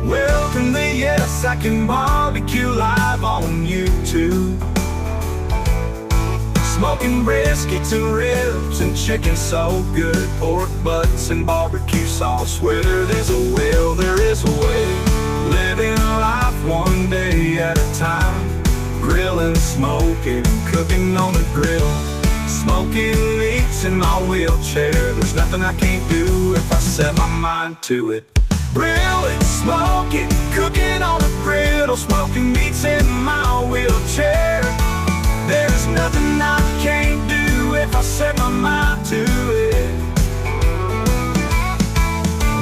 Welcomely, yes, I can barbecue live on YouTube. Smoking briskets and ribs and chicken so good, pork butts and barbecue sauce. Where there's a will, there is a way. Living life one day at a time. Grilling, smoking, cooking on the grill. Smoking meats in my wheelchair. There's nothing I can't do if I set my mind to it. Grilling, smoking, cooking on a griddle. Smoking meats in my wheelchair. There's nothing I can't do if I set my mind to it.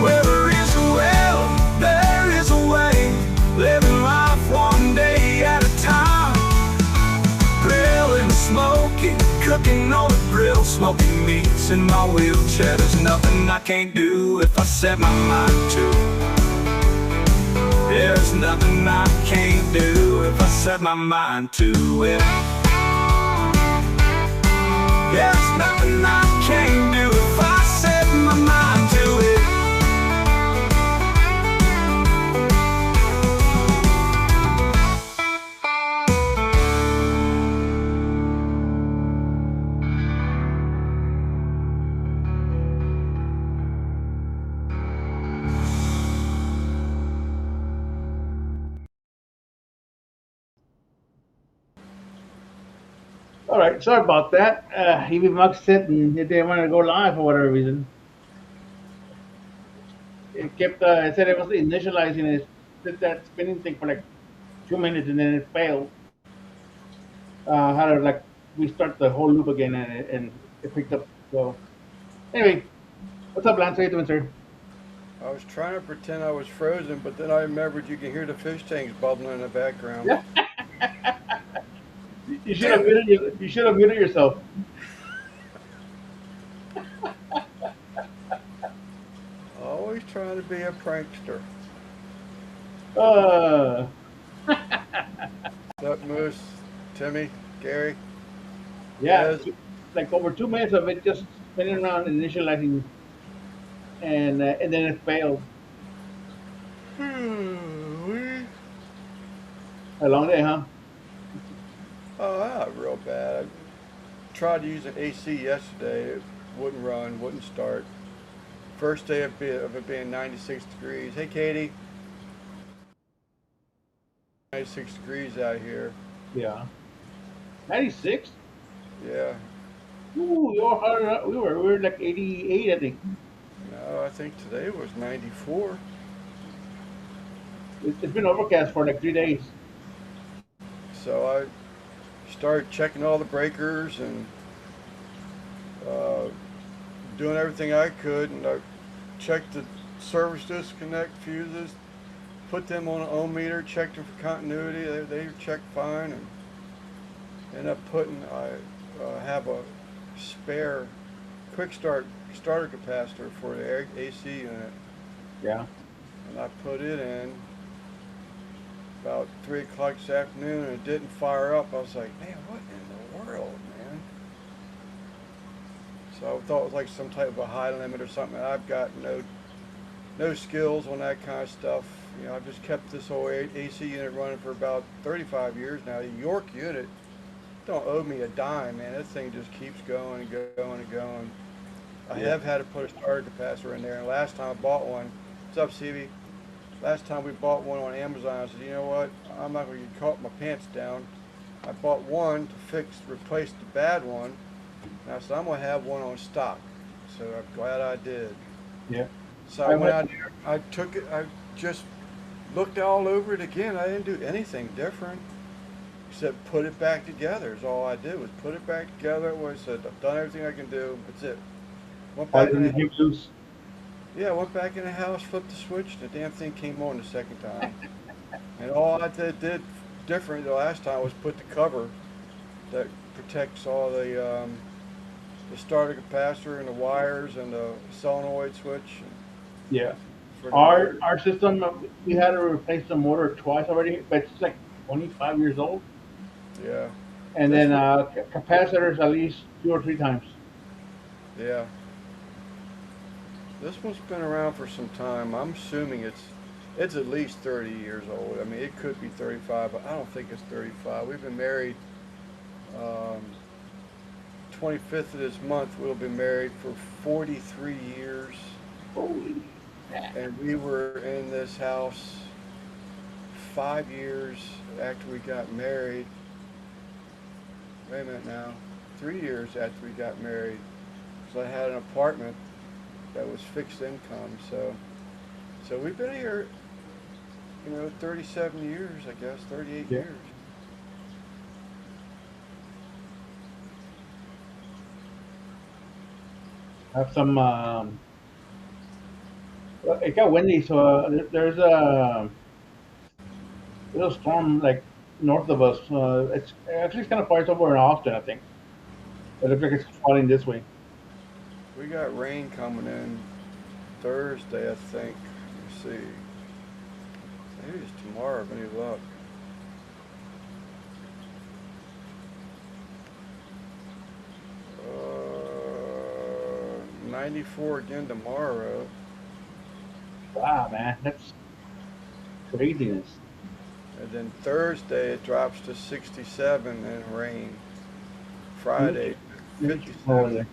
Where there is a will, there is a way. Living life one day at a time. Grilling, smoking, cooking on a grill. Smoking meats in my wheelchair. There's nothing I can't do if I set my mind to it. There's nothing I can't do if I set my mind to it. There's nothing I can't do if I set my mind to it. All right, sorry about that. Evie Mux said and it didn't want to go live for whatever reason. It kept, it said it was initializing it, did that spinning thing for like 2 minutes and then it failed. Had to like restart the whole loop again and it picked up. So, anyway, what's up, Lance? How you doing, sir? I was trying to pretend I was frozen, but then I remembered you can hear the fish tanks bubbling in the background. Yeah, you should have Damn it! muted, you should have muted yourself. Always trying to be a prankster. Uh, What's up, Moose? Timmy? Gary? yeah, Yes? like over 2 minutes of it just spinning around initializing and then it failed. We- A long day, huh? Oh, not real bad. I tried using AC yesterday. It wouldn't run, wouldn't start. First day of it being 96 degrees. Hey, Katie. 96 degrees out here. Yeah. 96? Yeah. Ooh, you're harder. We were like 88, I think. No, I think today was 94. It's been overcast for like 3 days. So I started checking all the breakers and uh, doing everything I could, and I checked the service disconnect fuses, put them on an ohm meter, checked them for continuity. They checked fine, and ended up putting. I have a spare quick start starter capacitor for the AC unit, Yeah. and I put it in about 3 o'clock this afternoon, and it didn't fire up. I was like, man, what in the world, man? So I thought it was like some type of a high limit or something. I've got no skills on that kind of stuff. You know, I've just kept this whole AC unit running for about 35 years now. The York unit don't owe me a dime, man. This thing just keeps going and going and going. I Yeah. have had to put a starter capacitor in there, and last time I bought one, what's up, CB? Last time we bought one on Amazon, I said, you know what? I'm not going to get caught with my pants down. I bought one to replace the bad one. And I said, I'm going to have one on stock. So I'm glad I did. Yeah. So I I went went. out there, I took it, I just looked all over it again. I didn't do anything different except put it back together. Is all I did was put it back together. What I said, I've done everything I can do. That's it. Went All back you in the need to loose. Yeah, I went back in the house, flipped the switch, and the damn thing came on the second time. And all I did different the last time was put the cover that protects all the starter capacitor and the wires and the solenoid switch Yeah. for the Our motor. our system, we had to replace the motor twice already, but it's like 25 years old. Yeah, And this then one. capacitors at least 2 or 3 times. Yeah, this one's been around for some time. I'm assuming it's It's at least 30 years old. I mean, it could be 35, but I don't think it's 35. We've been married, um, 25th of this month, we'll be married for 43 years. Holy crap. And we were in this house 5 years after we got married. Wait a minute now. 3 years after we got married. So I had an apartment that was fixed income. So we've been here, 37 years, I guess, 38 Yeah. years. Have some. Well, it got windy, so there's a little storm like north of us. It's actually it's kind of far. It's over in Austin, I think. It looks like it's falling this way. We got rain coming in Thursday, I think. Let's see. Maybe it's tomorrow, if any luck. 94 again tomorrow. Wow, man, that's craziness. And then Thursday it drops to 67 and rain. Friday, Let me check over 57. there.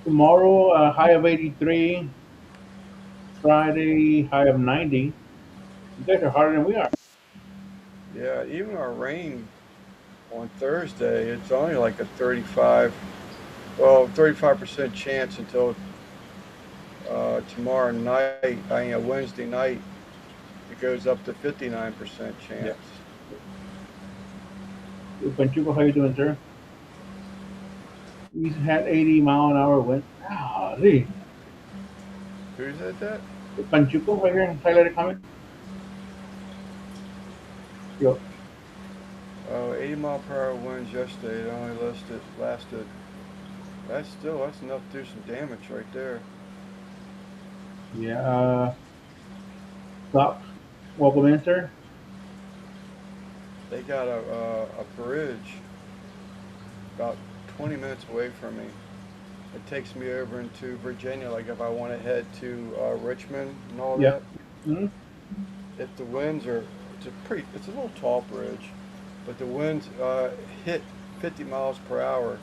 Tomorrow, high of 83. Friday, high of 90. You guys are harder than we are. Yeah, even our rain on Thursday, it's only like a 35% chance until tomorrow night. Wednesday night, it goes up to 59% Yeah. chance. Panchuco, how you doing, sir? We had 80-mile-an-hour wind. Golly. Who said that? Panchuco right here in highlighted comment. Yo, Oh, 80 mile per hour winds yesterday. It only lasted. That's enough to do some damage right there. yeah. Doc, welcome in, sir. They got a bridge about 20 minutes away from me. It takes me over into Virginia, like if I want to head to Richmond and all Yeah. that. Hmm. If the winds are, it's a little tall bridge, but the winds hit 50 miles per hour,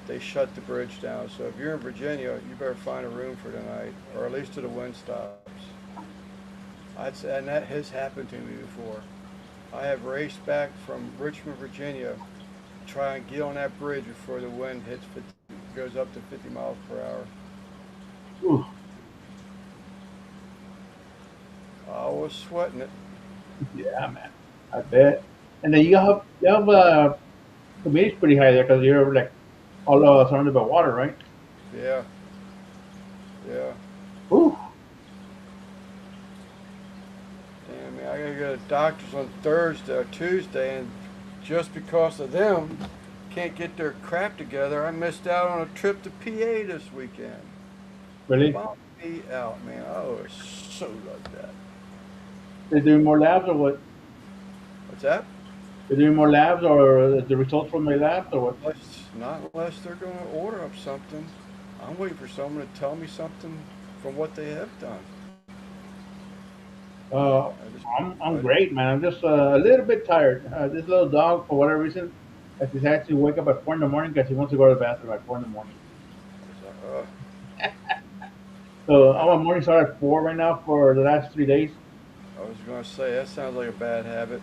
they shut the bridge down. So if you're in Virginia, you better find a room for tonight, or at least till the wind stops. I'd say, and that has happened to me before. I have raced back from Richmond, Virginia, to try and get on that bridge before the wind goes up to 50 miles per hour. Ooh, I was sweating it. yeah, man. I bet. And then you have the humidity pretty high there because you're like all surrounded by water, right? Yeah, yeah. Ooh. Damn, man, I gotta go to the doctor's on Thursday or Tuesday, and just because of them can't get their crap together, I missed out on a trip to PA this weekend. Really? Bummed me out, man. I was so like that. They're doing more labs or what? What's that? They're doing more labs or the results from the labs or what? Not unless they're gonna order up something. I'm waiting for someone to tell me something from what they have done. Uh, I just, I'm I, great, man. I'm just a little bit tired. This little dog, for whatever reason, has decided to wake up at 4 in the morning because he wants to go to the bathroom at 4 in the morning. So our morning start at 4 right now for the last 3 days. I was gonna say that sounds like a bad habit.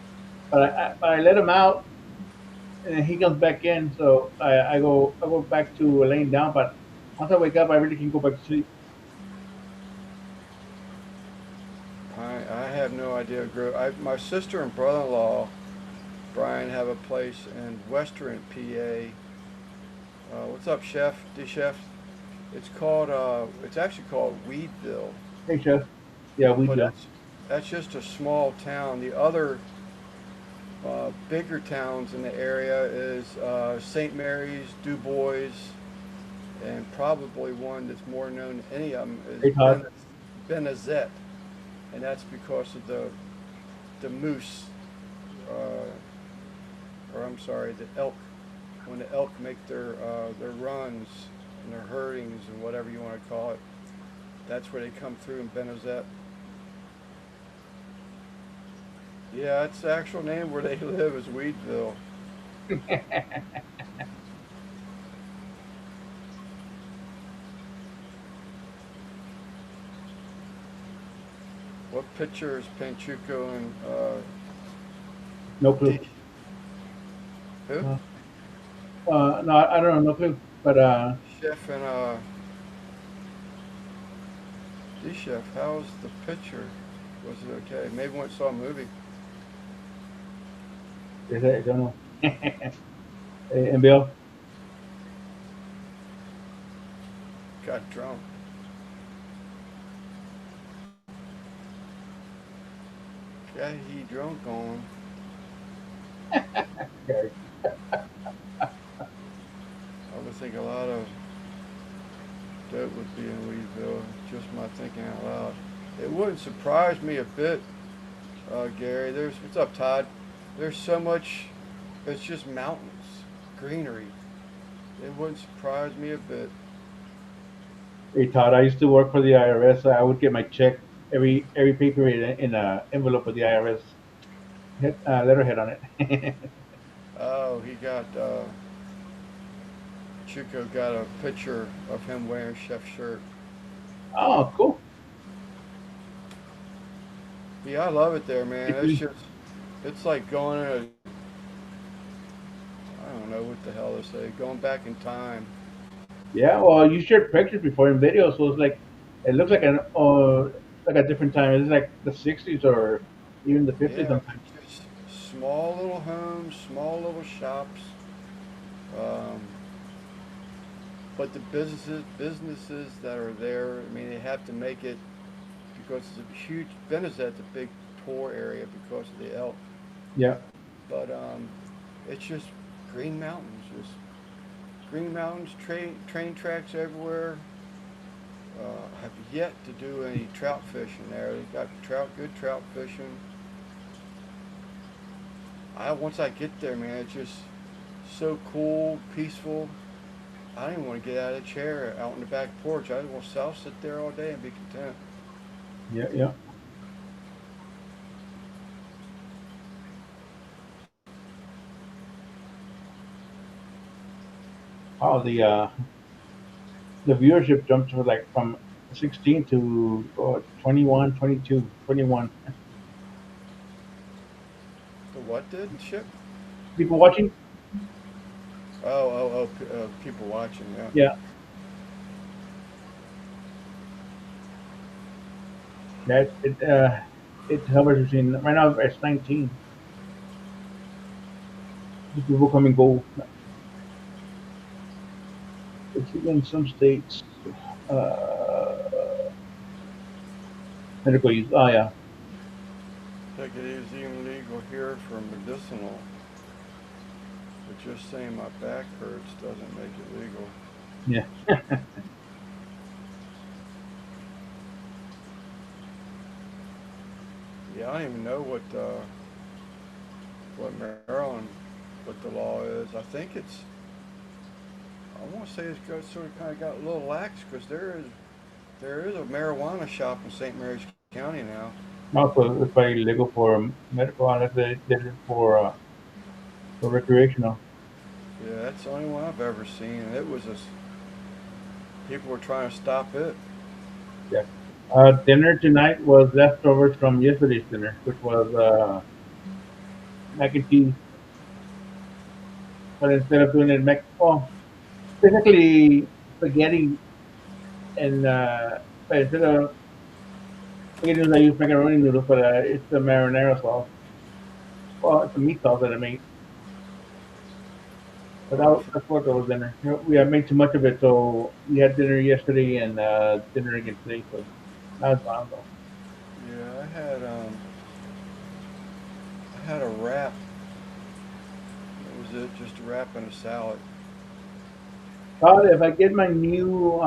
But I let him out and then he comes back in. So I go back to laying down. But once I wake up, I really can go back to sleep. I have no idea. My sister and brother-in-law, Brian, have a place in Western PA. What's up, Chef? D Chef? It's actually called Weedville, Hey, chef. Yeah, we but do. that's just a small town. The other bigger towns in the area is St. Mary's, Du Bois, and probably one that's more known than any of them is Hey, Todd. Benazet, and that's because of the moose, or I'm sorry, the elk. When the elk make their runs and their herdings and whatever you want to call it, that's where they come through in Benazet. Yeah, it's the actual name where they live is Weedville. What pitcher is Panchuco and No clue. D? Who? Uh, no, I don't know, no clue. But Chef and D Chef. How's the pitcher? Was it okay? Maybe once saw a movie. I don't know. And Bill, Got drunk. Got he drunk on. Gary. I would think a lot of dope would be in Weedville. Just my thinking out loud. It wouldn't surprise me a bit, Gary. What's up, Todd? There's so much. It's just mountains, greenery. It wouldn't surprise me a bit. Hey Todd, I used to work for the IRS. I would get my check every paper in a envelope with the IRS letterhead on it. Oh, he got Chico got a picture of him wearing chef shirt. Oh, cool. Yeah, I love it there, man. It's Mhm. just, it's like going in I don't know what the hell to say, going back in time. Yeah, well, you shared pictures before in video, so it's like it looks like a different time. It's like the '60s or even the '50s Yeah, sometimes. just small little homes, small little shops. Um, but the businesses that are there, I mean, they have to make it because it's a huge. Benazet's a big tour area because of the elk. Yeah, But it's just green mountains, just green mountains, train tracks everywhere. Have yet to do any trout fishing there. They got good trout fishing. I once I get there, man, it's just so cool, peaceful. I don't even want to get out of the chair out on the back porch. I just want to sit there all day and be content. yeah, yeah. Oh, the viewership jumped to like from 16 to 21, 22, 21 The what did ship? people watching. People watching. Yeah. Yeah, that it hovers between right now it's 19. The people come and go. It's in some states. Uh, medical use. Oh yeah, Take it is even legal here for medicinal, but just saying my back hurts doesn't make it legal. yeah. Yeah, I don't even know what Maryland, what the law is. I think it's. I want to say it's got, sort of kind of got a little lax because there is a marijuana shop in St. Mary's County now. Also, it's probably legal for medical unless they did it for recreational. Yeah, that's the only one I've ever seen. It was a people were trying to stop it. Yeah. Dinner tonight was leftovers from yesterday's dinner, which was mac and cheese. But instead of doing it basically spaghetti and but instead of spaghetti noodles, I use macaroni noodles, but it's the marinara sauce. Well, it's a meat sauce that I made. But Oh, that's what was dinner. You know, we had made too much of it, so we had dinner yesterday and dinner again today. So now it's fine though. yeah, I had a wrap. That was it, just a wrap and a salad. But if I get my new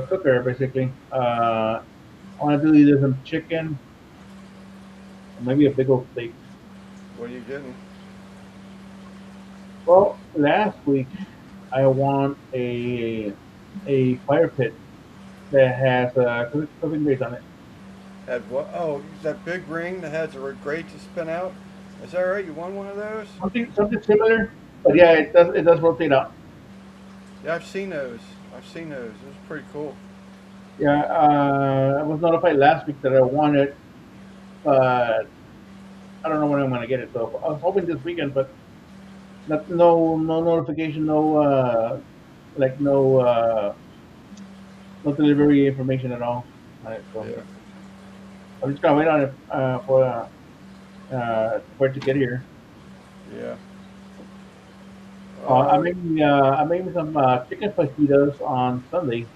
cooker, basically, I want to do either some chicken or maybe a big old steak. What are you getting? Well, last week I want a fire pit that has cooking base on it. Had what? Oh, that big ring that has a grate to spin out. Is that right? You won one of those? Something similar, but yeah, it does rotate out. Yeah, I've seen those. I've seen those. It was pretty cool. Yeah, I was notified last week that I won it, but I don't know when I'm gonna get it. So I was hoping this weekend, but no notification, like no delivery information at all. So Yeah, I'm just gonna wait on it for it to get here. yeah. I Uh, made me some chicken fajitas on Sunday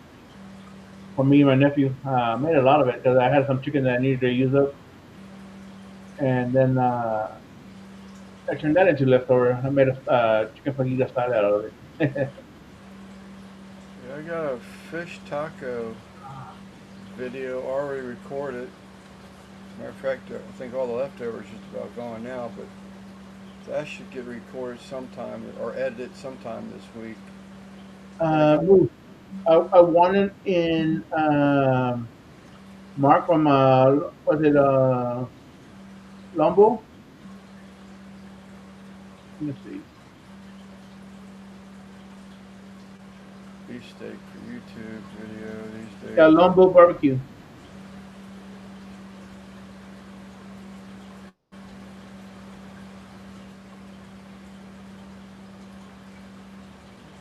for me and my nephew. Made a lot of it because I had some chicken that I needed to use up, and then I turned that into leftover. I made a chicken fajita salad out of it. yeah, I got a fish taco video already recorded. Matter of fact, I think all the leftovers just about gone now, but that should get recorded sometime or edited sometime this week. And I got Moose, I won it in Mark from was it Lombo? Let me see. beefsteak for YouTube video these Yeah, days. Lombo barbecue.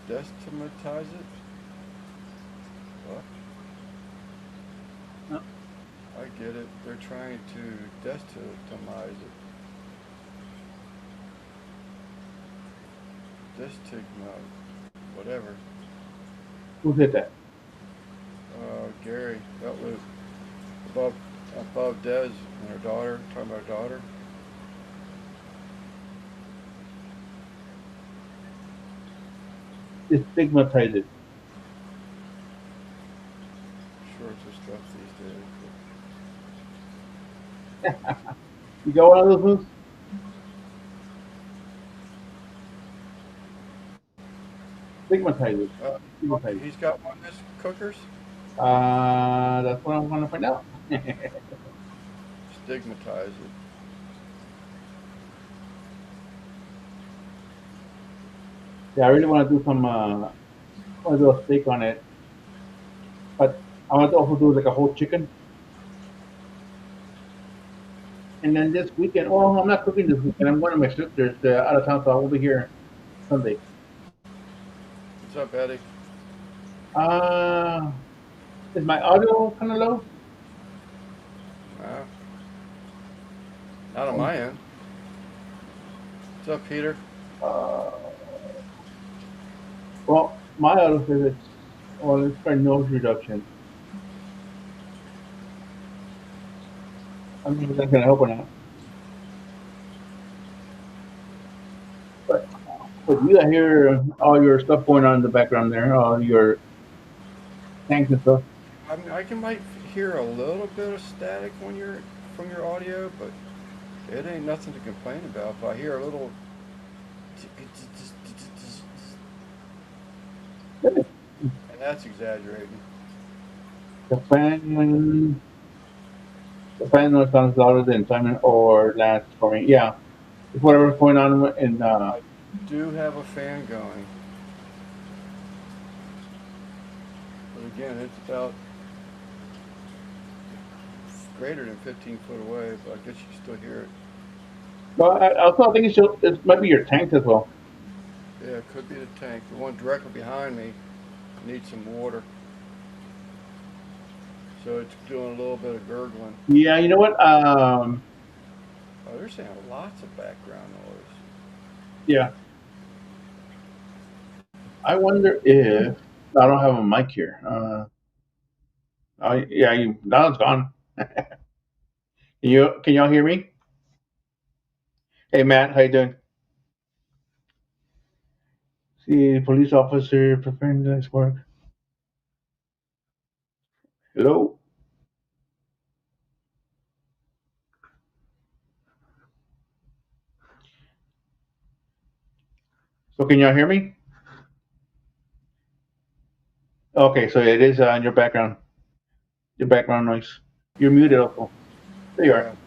Destigmatize it? What? No, I get it. They're trying to destigmatize it. Destigma, whatever. who did that? Gary Outloop above Des and her daughter. Talking about her daughter. It's stigmatized. Shorts of stuff these days. You got one of those moves? Stigmatized. Stigmatized. He's got one of his cookers. That's what I'm gonna find out. Stigmatize it. Yeah, I really want to do some. I want to do a steak on it, but I want to also do like a whole chicken. And then this weekend, well, I'm not cooking this weekend. I'm going to my sister's out of town, so I will be here Sunday. What's up, Eddie? Uh, is my audio kind of low? Uh, Not on Um, my end. What's up, Peter? Uh, well, my audio says it's, well, let's try noise reduction. I don't know if that's going to help or not. But you, I hear all your stuff going on in the background there, all your tanks and stuff. I mean, I can might hear a little bit of static when you're from your audio, but it ain't nothing to complain about. But I hear a little, and that's exaggerating. The fan, the fan noise sounds louder than Simon or Lance for me. Yeah, it's whatever's going on in. I do have a fan going, but again, it's about greater than 15 foot away. But I guess you can still hear it. Well, I also think it might be your tank as well. Yeah, it could be the tank. The one directly behind me needs some water, so it's doing a little bit of gurgling. Yeah, you know what? Oh, they're saying lots of background noise. Yeah, I wonder if I don't have a mic here. Yeah, now it's gone. Can y'all hear me? Hey, Matt, how you doing? See, police officer preparing the next work. Hello. So can y'all hear me? Okay, so it is in your background noise. You're muted also. There you Yeah, are.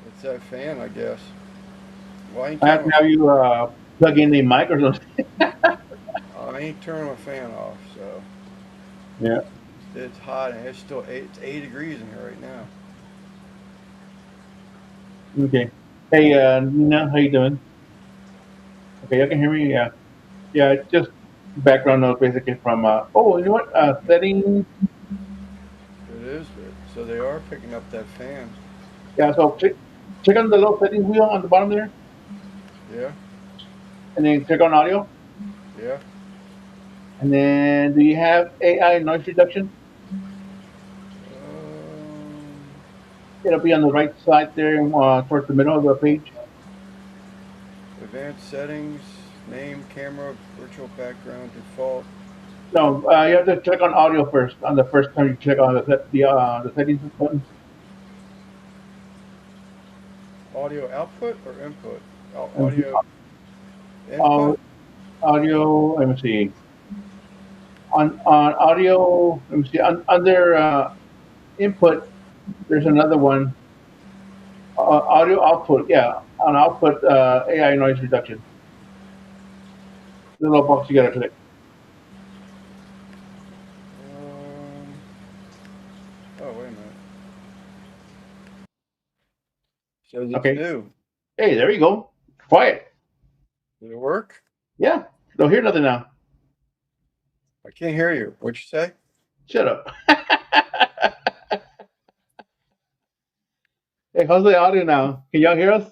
it's that fan, I guess. Well, I ain't I have to turning have you plug in a mic or something. I ain't turning my fan off, so Yeah. it's hot and it's still 80 degrees in here right now. Okay. Hey, Nina, how you doing? Okay, you can hear me. Yeah. Yeah. It's just background noise basically from. Oh, you know what? Setting. It is, so they are picking up that fan. Yeah. So click on the little settings wheel on the bottom there, Yeah, and then click on audio, yeah. and then do you have AI noise reduction? Um, It'll be on the right side there, towards the middle of the page. advanced settings, name, camera, virtual background, default, No, you have to click on audio first. On the first time you click on the settings button. audio output or input? And Audio uh, input, audio. Let me see. On audio, let me see. Under input, there's another one. Audio output. Yeah, on output, AI noise reduction. The little box you gotta click. um, oh, wait a minute. Says it's Okay. new. Hey, there you go. Quiet. Did it work? Yeah. Don't hear nothing now. I can't hear you. What'd you say? Shut up. Hey, how's the audio now? Can y'all hear us?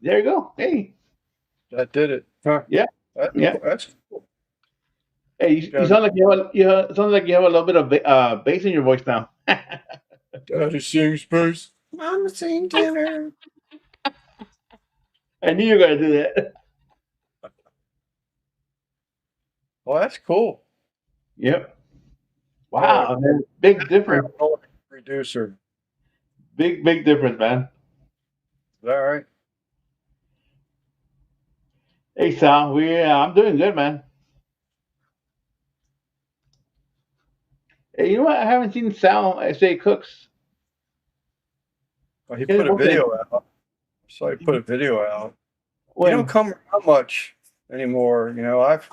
There you go. Hey. That did it. Huh. Yeah. Yeah. That's Hey, you got sound like it sounds like you have a little bit of bass in your voice now. Daddy sings space. Mama sing dinner. I knew you were gonna do that. Oh, that's cool. Yep. Oh, Wow, man. Big difference. background noise reducer. Big difference, man. Is that right? Hey, Sal, I'm doing good, man. Hey, you know what? I haven't seen Sal say cooks. Oh, he He put hasn't a posted video out. So he put a video out. He don't when. come around much anymore. I've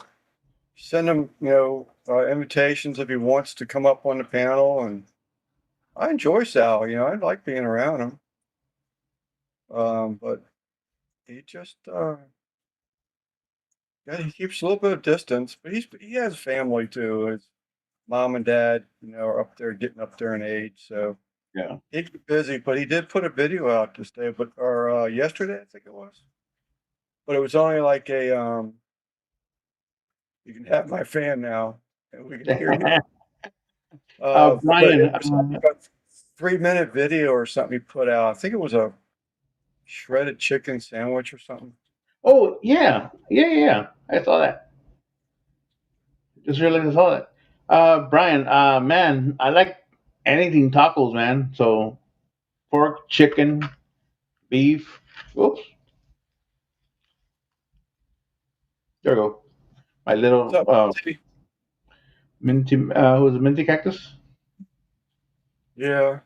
sent him, invitations if he wants to come up on the panel, and I enjoy Sal. I like being around him. But he just, yeah, he keeps a little bit of distance. But he has family too. His mom and dad, are up there, getting up there in age, so Yeah. he's busy. But he did put a video out this day, or yesterday, I think it was. But it was only like you can have my fan now, and we can hear you. But Brian. it was like a 3-minute video or something he put out. I think it was a shredded chicken sandwich or something. Oh yeah, yeah. I saw that. Just realized I saw that. Brian. Man, I like anything tacos, man. So pork, chicken, beef. Oops. There we go. My What's little up, Steve? minty. Who's a minty cactus? Yeah.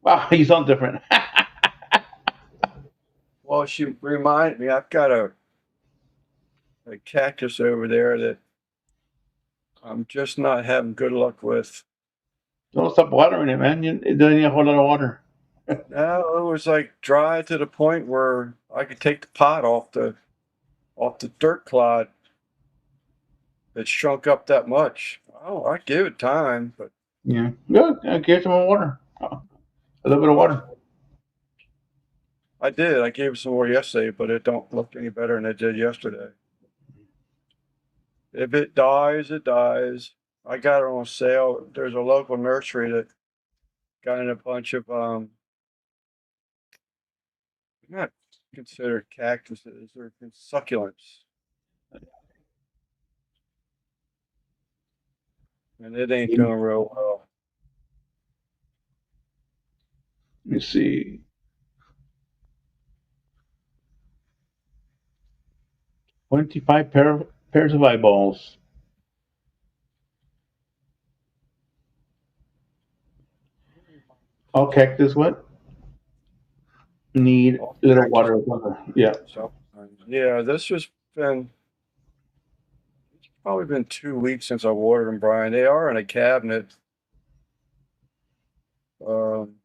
Wow, you sound different. Well, she reminded me. I've got a cactus over there that I'm just not having good luck with. Don't stop watering it, man. It doesn't need a whole lot of water. Now it was like dry to the point where I could take the pot off the dirt clod that shrunk up that much. Oh, I give it time, but Yeah. Good. Give some more water. A little bit of water. I did. I gave it some more yesterday, but it don't look any better than it did yesterday. If it dies, it dies. I got it on sale. There's a local nursery that got in a bunch of not considered cactuses, they're succulents, and it ain't Let doing real well. me see. 25 pairs of eyeballs. All cactus what? Need All a little cactus. water. Yeah. So, yeah, this has been probably been 2 weeks since I watered them, Brian. They are in a cabinet, um,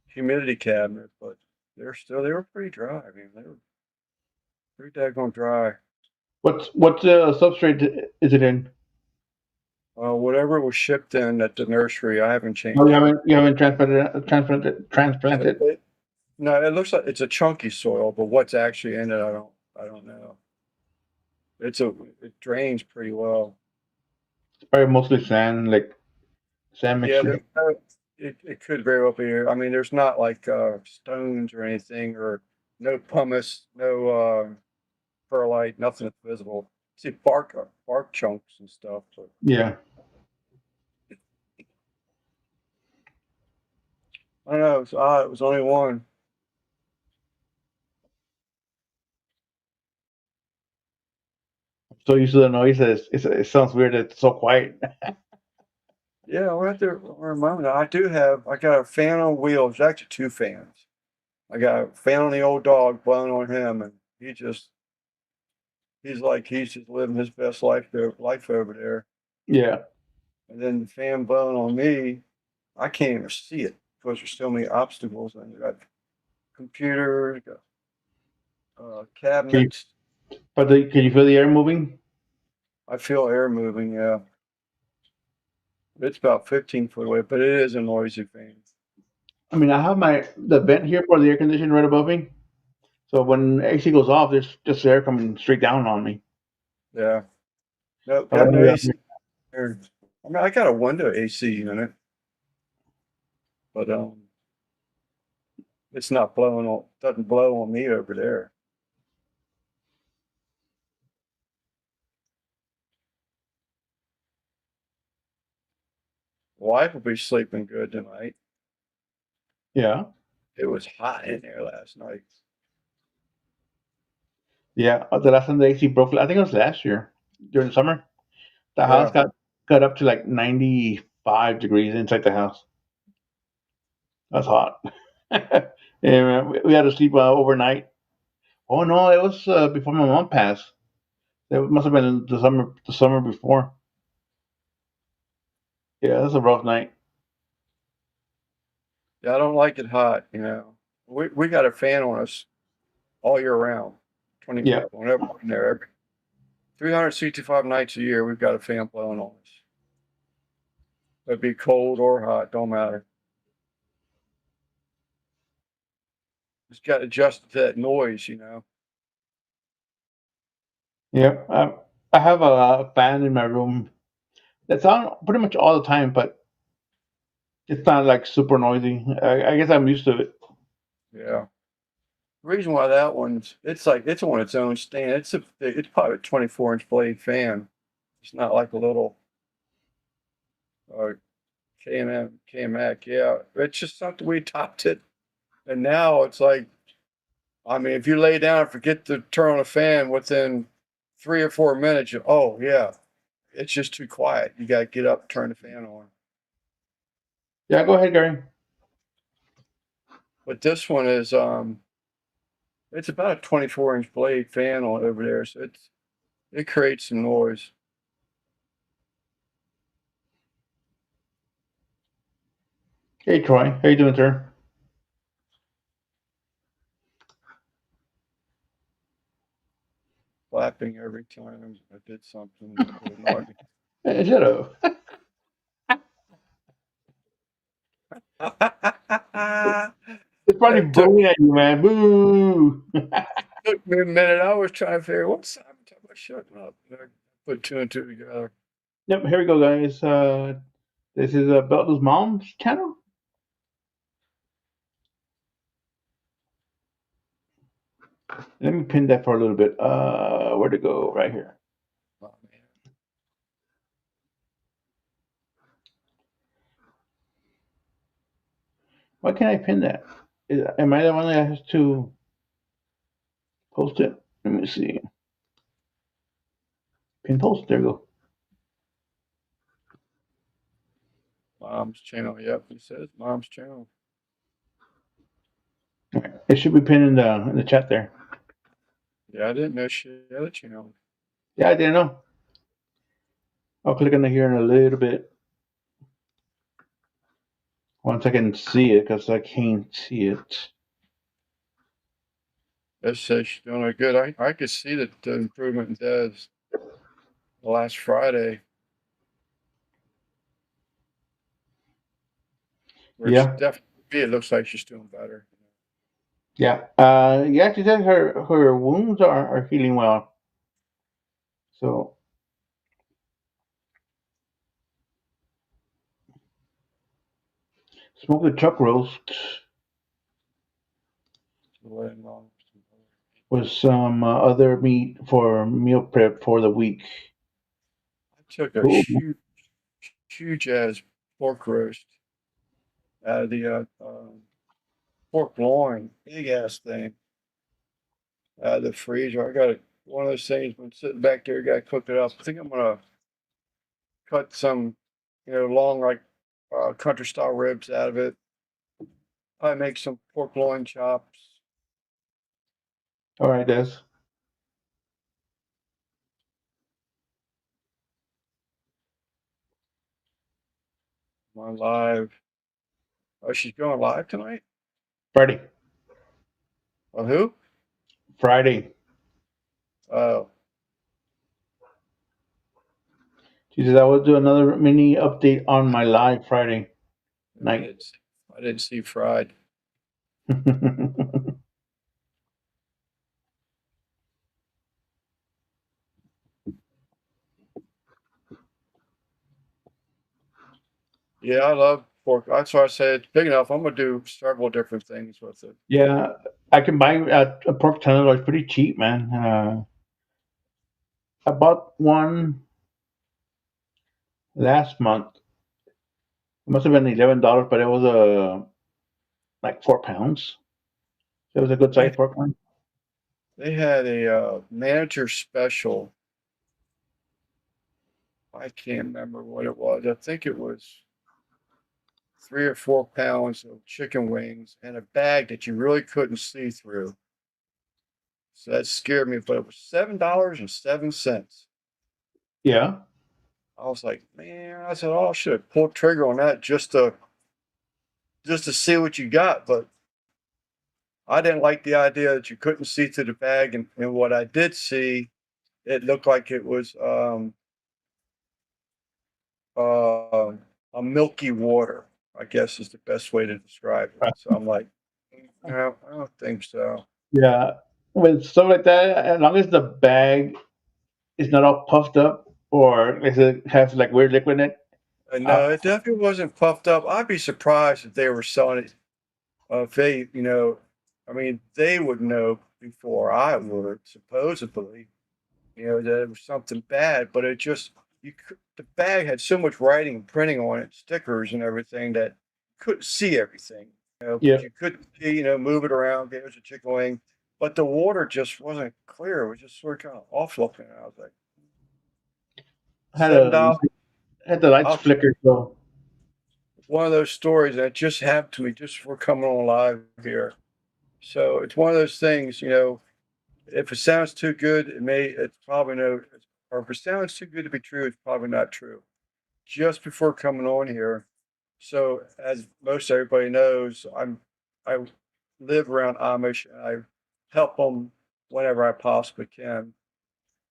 humidity cabinet, but they were pretty dry. I mean, they were pretty daggone dry. What's substrate is it in? Whatever was shipped in at the nursery, I haven't Oh, changed it. you haven't transplanted. It no, it looks like it's a chunky soil, but what's actually in it, I don't know. It drains pretty well. It's probably mostly sand, like sand Yeah, mixture. it could very well be. I mean, there's not like stones or anything, or no pumice, no perlite, nothing that's visible. See bark chunks and stuff, but Yeah. I don't know. It was odd. It was only one. So used to the noise that it sounds weird that it's so quiet. Yeah, we're at there for a moment. I got a fan on wheels, actually two fans. I got a fan on the old dog blowing on him, and he's just living his best life over there. Yeah. And then the fan blowing on me, I can't even see it because there's so many obstacles. And you got computers, got Can you, cabinets. can you feel the air moving? I feel air moving. Yeah, it's about 15 foot away, but it is a noisy fan. I mean, I have the vent here for the air conditioner right above me. So when AC goes off, there's just air coming straight down on me. Yeah, no, I don't got no know. AC here. I mean, I got a window AC unit, but it's not blowing on. Doesn't blow on me over there. Wife will be sleeping good tonight. Yeah. It was hot in there last night. Yeah. The last time the AC broke, I think it was last year during the summer. The house Yeah, got up to like 95 degrees inside the house. That's hot. And we had to sleep overnight. Oh no, it was before my mom passed. It must have been the summer before. Yeah, that's a rough night. yeah, I don't like it hot. We got a fan on us all year round. 20 Yeah. whenever we're in there, every 365 nights a year, we've got a fan blowing on us. It'd be cold or hot, don't matter. Just got to adjust to that noise. Yeah. I have a fan in my room that's on pretty much all the time, but it's not like super noisy. I guess I'm used to it. Yeah. The reason why that one's it's on its own stand. It's probably a 24-inch blade fan. It's not like a little uh, KMAC. Yeah, it's just something we topped it, and now it's like, I mean, if you lay down and forget to turn on a fan within 3 or 4 minutes, oh yeah, it's just too quiet. You got to get up, turn the fan on. Yeah, go ahead, Gary. But this one is it's about a 24-inch blade fan on over there, so it creates some noise. Hey, Troy. How you doing, sir? Clapping every time I did something that would annoy Hey, shut up. me. It's probably It took bullying at you, man. Boo. took me a minute. I was trying to figure what's I'm talking about shutting up. I put two and two together. Yep, here we go, guys. This is Belton's mom's channel. Let me pin that for a little bit. Where to go? Right here. Oh, man. Why can't I pin that? Am I the one that has to post it? Let me see. Pin post. There we go. Mom's channel. Yep, it says Mom's channel. It should be pinned in the chat there. Yeah, I didn't know she had a channel. Yeah, I didn't know. I'll click on it here in a little bit. Once I can see it, because I can't see it. It says she's doing it good. I could see the improvement in Des last Friday. Which Yeah. definitely it looks like she's doing better. Yeah. Yeah, she said her wounds are healing well. So smoke the chuck roast with some other meat for meal prep for the week. I took a Ooh. huge ass pork roast out of the pork loin, big ass thing, out of the freezer. I got one of those things been sitting back there. Got to cook it up. I think I'm gonna cut some, long like country style ribs out of it. I make some pork loin chops. All right, Des. On live. Oh, she's going live tonight? Friday. On who? Friday. Oh, She said I will do another mini update on my live Friday night. I didn't see fried. Yeah, I love pork. That's why I said it's big enough. I'm gonna do several different things with it. Yeah, I can buy a pork tenderloin. It's pretty cheap, man. I bought one last month. It must have been $11, but it was like 4 pounds. It was a good size pork one. They had a manager special. I can't remember what it was. I think it was 3 or 4 pounds of chicken wings and a bag that you really couldn't see through. So that scared me, but it was $7.07. Yeah. I was like, man, I said, oh, I should have pulled trigger on that just to see what you got. But I didn't like the idea that you couldn't see through the bag, and what I did see, it looked like it was a milky water, I guess is the best way to describe it. So I'm like, no, I don't think so. Yeah. With stuff like that, as long as the bag is not all puffed up or it has like weird liquid in it. No, it definitely wasn't puffed up. I'd be surprised if they were selling it. If they, I mean, they would know before I would, supposedly, that it was something bad, but it just, the bag had so much writing and printing on it, stickers and everything that you couldn't see everything, Yeah. but you couldn't see, move it around, there's a chicken wing, but the water just wasn't clear. It was just sort of kind of off looking. I was like, $7. Had the lights flicker, so One of those stories that just happened to me just before coming on live here. So it's one of those things, if it sounds too good, it's probably no, or if it sounds too good to be true, it's probably not true. Just before coming on here, so as most everybody knows, I live around Amish and I help them whenever I possibly can.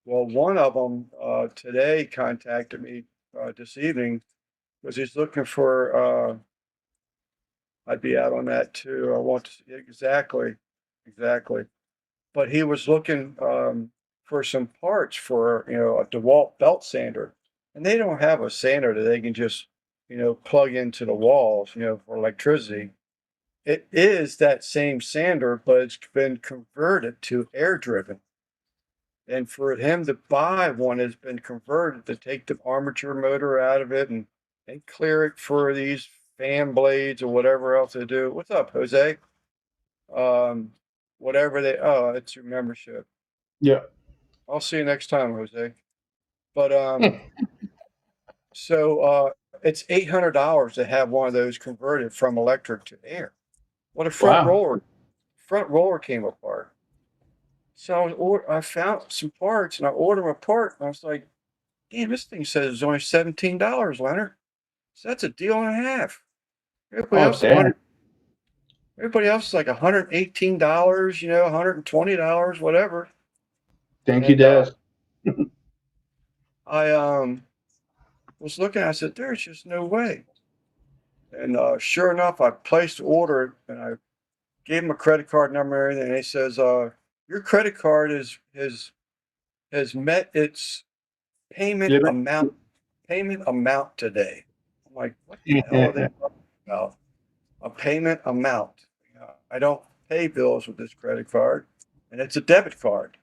Well, one of them today contacted me this evening because he's looking for. I'd be out on that too. I want to exactly. But he was looking for some parts for a DeWalt belt sander, and they don't have a sander that they can just plug into the walls for electricity. It is that same sander, but it's been converted to air driven. And for him to buy one has been converted to take the armature motor out of it and clear it for these fan blades or whatever else they do. What's up, Jose? Whatever it's your membership. yeah. I'll see you next time, Jose. But so it's $800 to have one of those converted from electric to air. Well, the Wow. front roller came apart. So I found some parts and I ordered them apart. And I was like, damn, this thing says it's only $17, Leonard. So that's a deal and a half. Everybody Oh, else, damn. everybody else is like $118, $120, whatever. Thank you, And Des. I was looking. I said, "There's just no way." And sure enough, I placed the order and I gave him a credit card number and everything. And he says, "Your credit card has met its Limit. payment amount today." I'm like, "What the hell are they talking about? A payment amount? I don't pay bills with this credit card, and it's a debit card."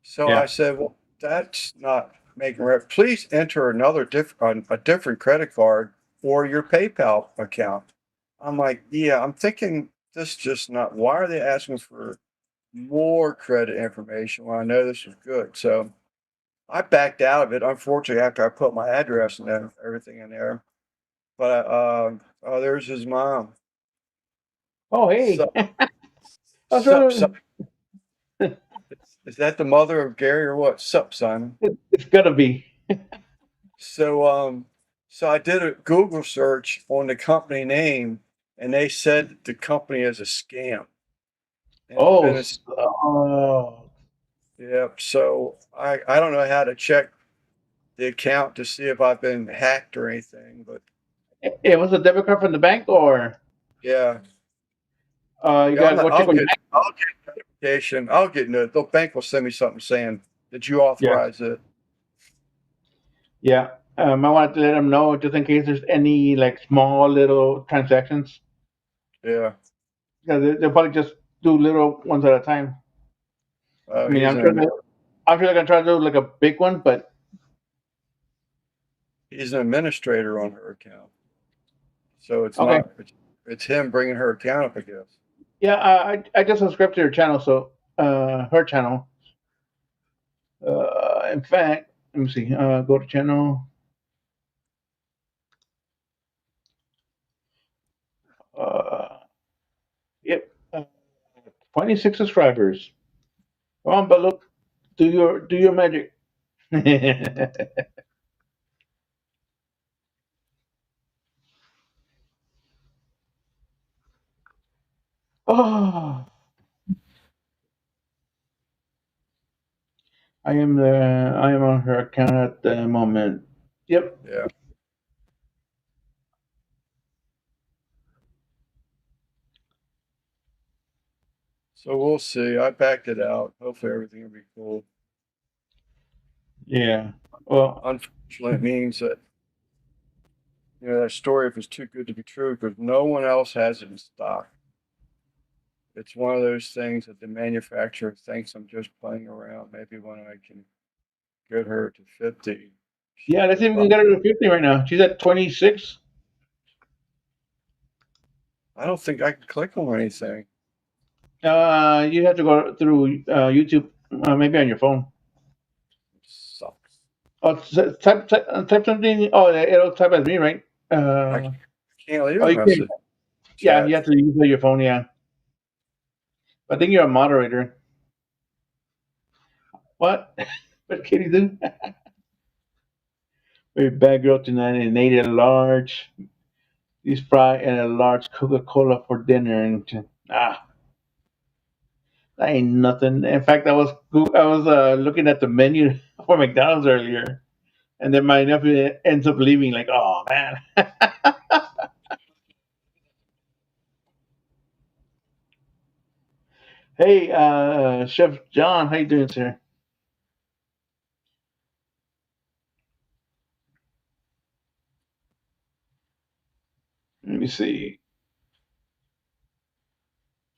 So I Yeah. said, "Well, that's not making right. Please enter a different credit card or your PayPal account." I'm like, "Yeah, I'm thinking this just not. Why are they asking for more credit information when I know this is good?" So I backed out of it. Unfortunately, after I put my address and everything in there, but oh, there's his mom. Oh, hey. Sup, What's sup, son. wrong? Is that the mother of Gary or what? Sup, son. It's gotta be. So, so I did a Google search on the company name, and they said the company is a scam. Oh, And it's oh. yeah. So I don't know how to check the account to see if I've been hacked or anything, but It was a debit card from the bank, or yeah, you yeah. gotta go check on your bank. I'll get notification. I'll get the bank will send me something saying that you Yeah. authorize it. Yeah. I wanted to let them know just in case there's any like small little transactions. Yeah. Because they'll probably just do little ones at a time. I mean, He's an I'm sure they're gonna try to do like a big one, but he's an administrator on her account, so it's okay. not. It's him bringing her account up, I guess. Yeah, I just subscribed to her channel, so her channel. In fact, let me see. Go to channel. Uh, yep. 26 subscribers. Come on, Baloo. Do your magic. Oh, I am on her account at the moment. Yep. Yeah. So we'll see. I backed it out. Hopefully everything will be cool. Yeah. Well, Unfortunately, it means that that story, if it's too good to be true, because no one else has it in stock. It's one of those things that the manufacturer thinks I'm just playing around. Maybe when I can get her to 50, yeah. Let's see if we well, can get her to 50 right now. She's at 26. I don't think I can click on anything. You have to go through YouTube, maybe on your phone. Sucks. Oh, type something. Oh, it'll type as me, right? I can't leave Oh, a you can. message. Yeah, you Chat. have to use your phone. Yeah, I think you're a moderator. What? What can you do? Very bad girl tonight and ate a large these fry and a large Coca-Cola for dinner. And that ain't nothing. In fact, I was looking at the menu for McDonald's earlier, and then my nephew ends up leaving. Like, oh man. Hey, Chef John, how you doing, sir? Let me see.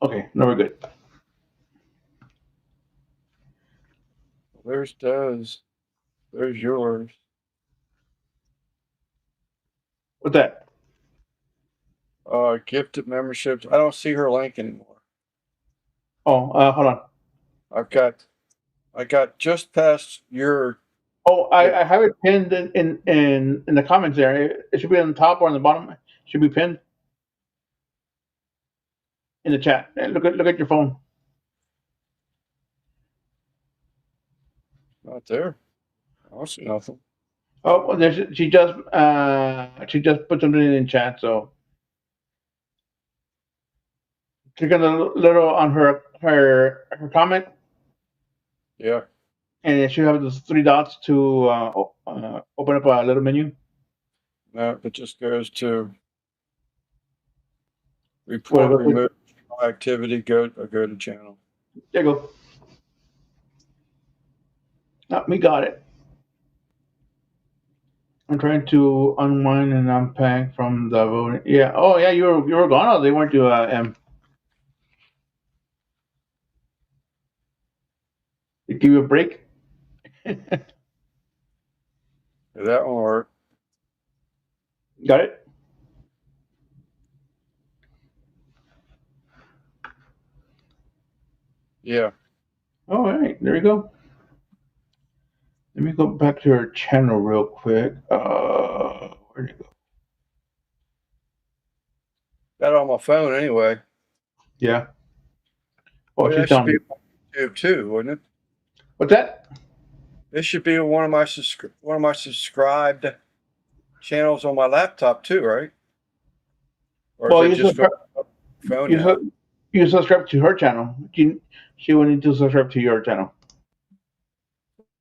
Okay, no, we're good. There's Does. There's yours. What's that? Gifted memberships. I don't see her link anymore. Oh, hold on. I've got I got just past your Oh, I have it pinned in the comments there. It should be on the top or on the bottom. It should be pinned in the chat. Look at your phone. Not there. I don't see nothing. Oh, well, she just put something in chat. So click on the little on her comment, Yeah. and it should have those three dots to open up a little menu. No, it just goes to Well, report, go to- remove activity, go to channel. There you go. We got it. I'm trying to unwind and unpack from the voting. Yeah. Oh, yeah. You were gone all day, weren't you, M? Did give you a break? That won't work. Got it. Yeah. All right. There you go. Let me go back to her channel real quick. Where'd it go? Got it on my phone anyway. Yeah. Oh, That she's should down. be on YouTube too, wouldn't it? What's that? This should be one of my subscribed channels on my laptop too, right? Or Well, is it you just subscribe, phone you, now? su- you subscribe to her channel. She will need to subscribe to your channel.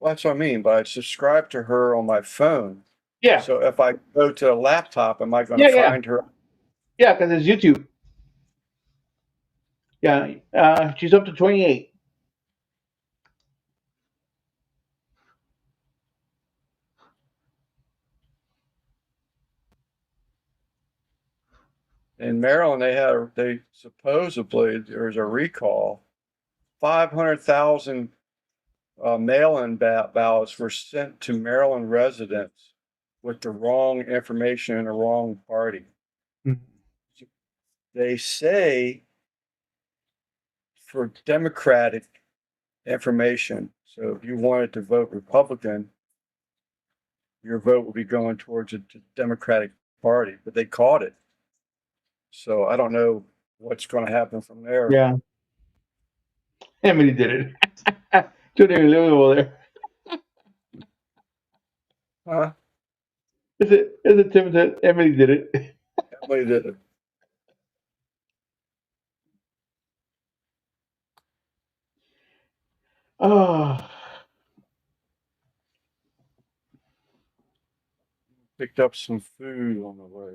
Well, that's what I mean, but I subscribe to her on my phone. Yeah. So if I go to the laptop, am I going to Yeah. find her? Yeah, because it's YouTube. Yeah. She's up to 28. In Maryland, they supposedly there's a recall. 500,000 mail-in ballots were sent to Maryland residents with the wrong information and the wrong party. Mhm. They say for Democratic information. So if you wanted to vote Republican, your vote would be going towards the Democratic Party, but they caught it. So I don't know what's going to happen from there. Yeah. Emily did it. Two days over there. Huh? Is it Tim that Emily did it? Emily did it. Oh. Picked up some food on the way.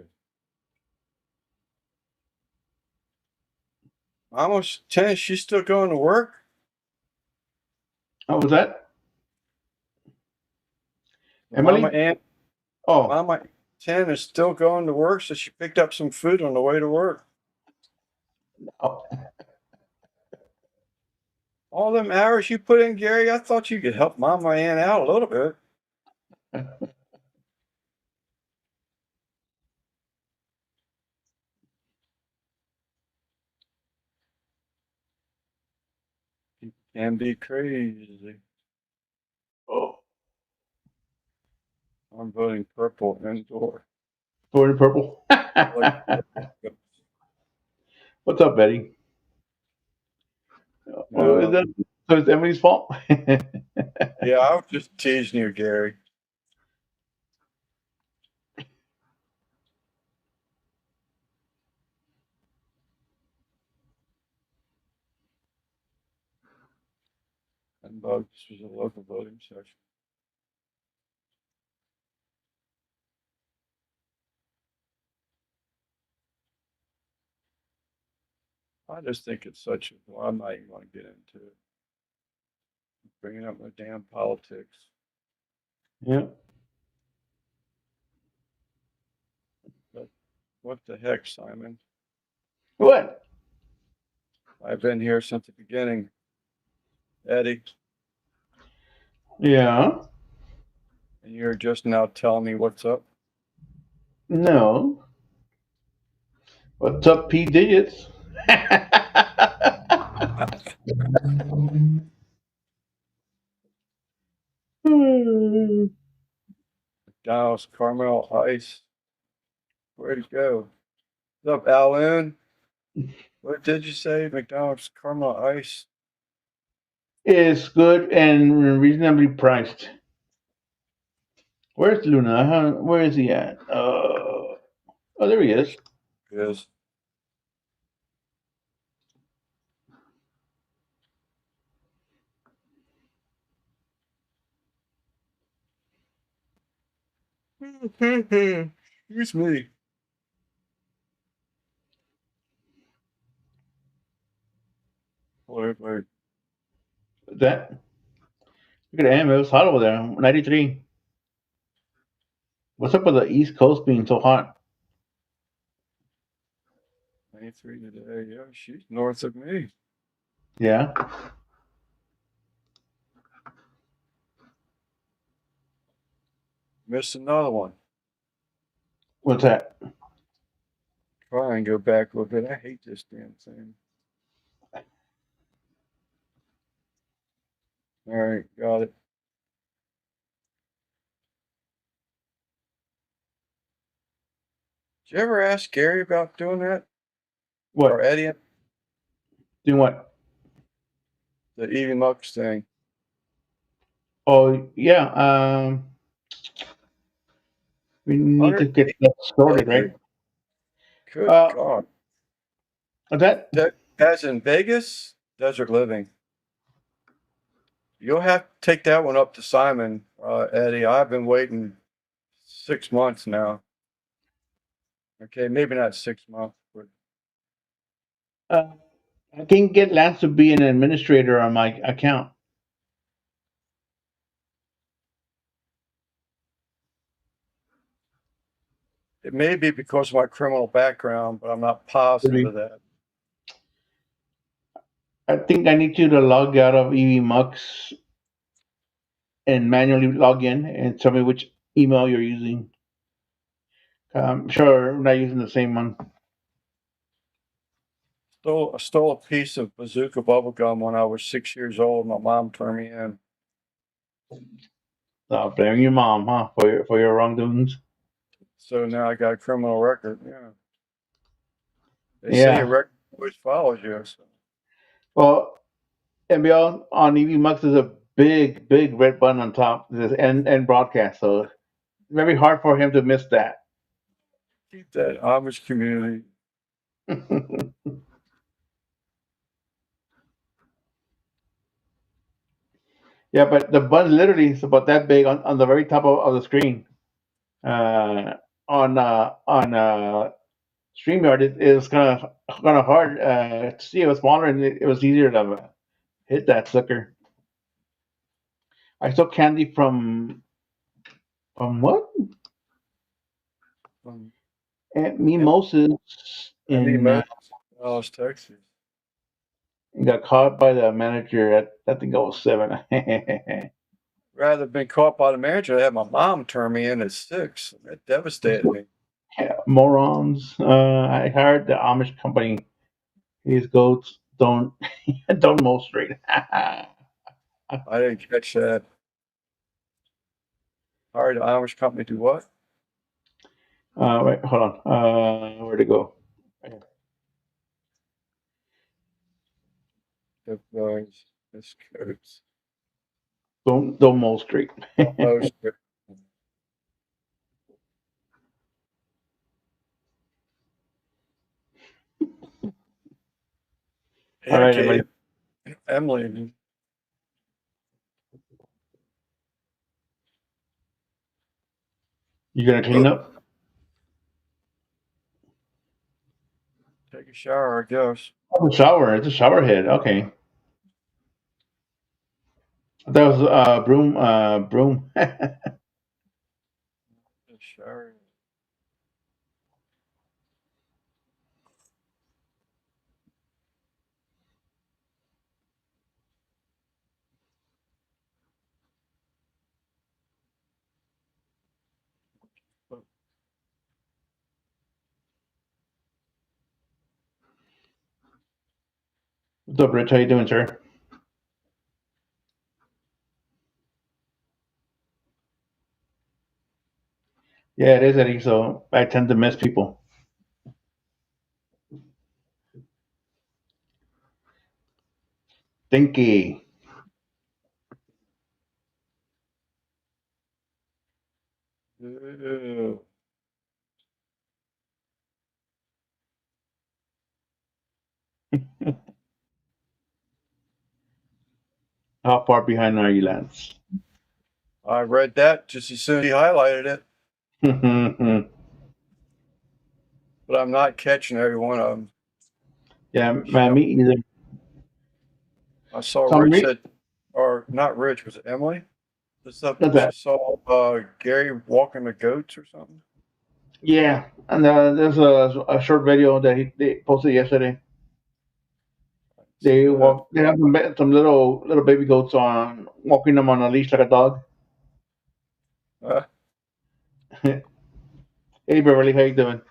Almost 10. She's still going to work? What was that? Emily? Mama 10 is still going to work, so she picked up some food on the way to work. Oh. All them hours you put in, Gary, I thought you could help Mama Ann out a little bit. You can be crazy. Oh. I'm voting purple indoor. We're in purple. What's up, Betty? No. So it's Emily's fault? Yeah, I was just teasing you, Gary. And this was a local voting session. I just think it's such a, well, I'm not even going to get into it. Bringing up my damn politics. Yeah. What the heck, Simon? What? I've been here since the beginning. Eddie, Yeah. and you're just now telling me what's up? No. What's up, P digits? Hmm. McDonald's caramel ice. Where'd it go? What's up, Alan? What did you say? McDonald's caramel ice. It's good and reasonably priced. Where's Luna? Where is he at? Oh, there he is. Yes. Excuse me. Wait. That look at him. It was hot over there. 93. What's up with the East Coast being so hot? 93 today. Yeah, she's north of me. Yeah. Missed another one. What's that? Try and go back a little bit. I hate this damn thing. All right, got it. Did you ever ask Gary about doing that? Or What? Eddie? Doing what? The Evie Mux thing. Oh yeah. We need to get that sorted, right? Good Uh, God. That As in Vegas, Desert Living. You'll have to take that one up to Simon, Eddie. I've been waiting 6 months now. Okay, maybe not 6 months, but I can get Lance to be an administrator on my account. it may be because of my criminal background, but I'm not positive of that. I think I need you to log out of EVMux and manually log in and tell me which email you're using. I'm sure we're not using the same one. Stole a piece of bazooka bubble gum when I was 6 years old. My mom turned me in. Blaming your mom, huh, for your wrongdoings. So now I got a criminal record. Yeah. They say Yeah. your record always follows you. So. Well, NBL on EVMux is a big red button on top. This end broadcast, so it's very hard for him to miss that. Keep that Amish community. Yeah, but the button literally is about that big on the very top of the screen. On StreamYard, it was kind of hard to see. It was smaller and it was easier to hit that sucker. I saw Candy from what? Um, Aunt Mimosas I need in Dallas, Texas. got caught by the manager at I think 07. Rather been caught by the manager, I had my mom turn me in at 6. That devastated me. Yeah, morons. I hired the Amish company. These goats don't don't mow straight. I didn't catch that. Hired the Irish company to do what? Wait, hold on. Where'd it go? The boys, this coats. Don't mow straight. Most All right, okay. everybody. Emily, You gonna clean up? take a shower, I guess. Oh, the shower. It's a shower head. Okay. That was broom. Broom. Shower. What's up, Rich? How you doing, sir? Yeah, it is, Eddie. So I tend to miss people. Stinky. Ew. How far behind are you, Lance? I read that just as soon as he highlighted it, but I'm not catching every one of them. Yeah, man, me either. I saw Some Rich said, or not Rich, was it Emily? This up, What's she that? saw Gary walking the goats or something. Yeah, and there's a short video that they posted yesterday. See that? They have some little baby goats on walking them on a leash like a dog. Uh, Hey Beverly, how you doing?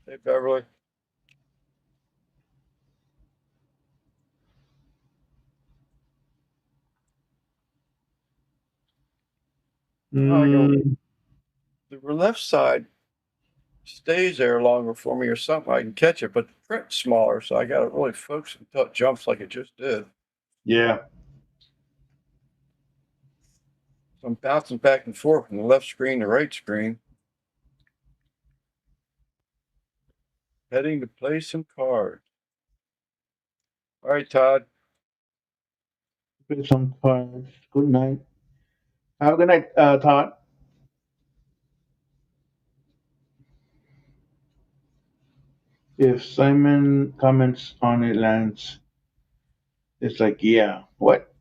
hey Beverly. Oh, I go. Mm, The left side stays there longer for me or something. I can catch it, but the print's smaller, so I got to really focus until it jumps like it just did. yeah. So I'm bouncing back and forth from the left screen to right screen, heading to play some cards. All right, Todd. Play some cards. Good night. Have a good night, Todd. If Simon comments on it, Lance, it's like, yeah, what?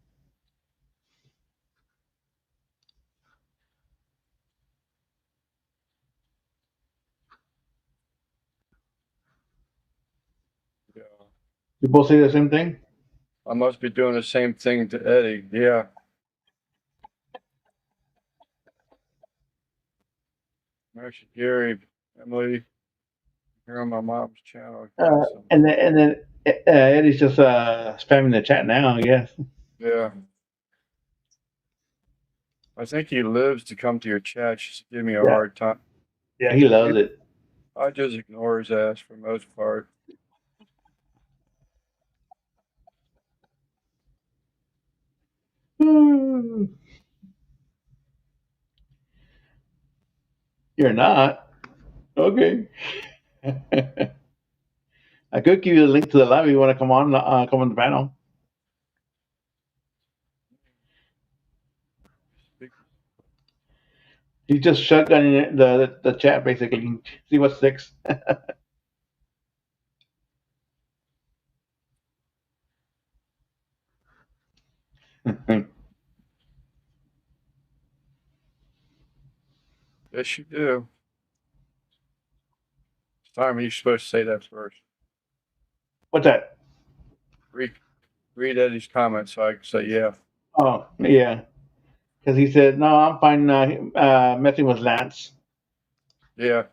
Yeah. You both say the same thing? I must be doing the same thing to Eddie. Yeah. Actually, Gary, Emily, here on my mom's channel. Okay, so And then Eddie's just spamming the chat now, I guess. yeah. I think he lives to come to your chat just to give me a Yeah, hard time. yeah, he loves it. I just ignore his ass for the most part. Hmm, You're not. Okay. I could give you the link to the live if you want to come on the panel. He's just shotgunning the chat basically. See what sticks. Yes, you do. Simon, you're supposed to say that first. What's that? Read, read Eddie's comments so I can say, yeah. Oh, yeah. Because he said, no, I'm fine messing with Lance. Yeah.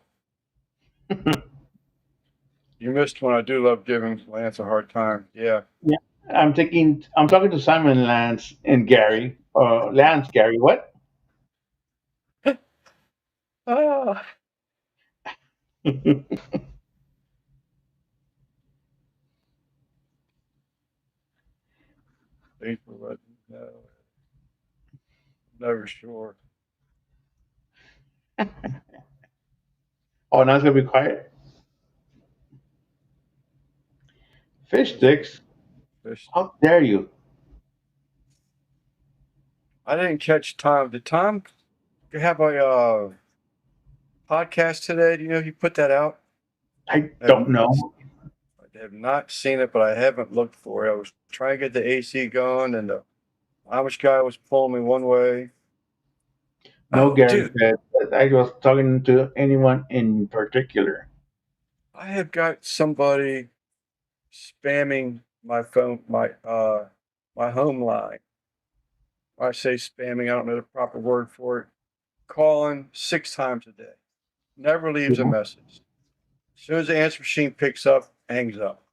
You missed one. I do love giving Lance a hard time. Yeah. Yeah. I'm talking to Simon, Lance, and Gary. Lance, Gary, what? Ah. Thanks for letting me know. Never sure. Oh, now it's going to be quiet. Fish sticks? Fish. How dare you? I didn't catch Tom. Did Tom have a podcast today? Do you know if you put that out? I I have don't not, know. I have not seen it, but I haven't looked for it. I was trying to get the AC going, and the Amish guy was pulling me one way. No, Oh, Gary dude, said that I was talking to anyone in particular. I have got somebody spamming my phone, my home line. I say spamming, I don't know the proper word for it. Calling 6 times a day. Never leaves a Yeah. message. As soon as the answer machine picks up, hangs up.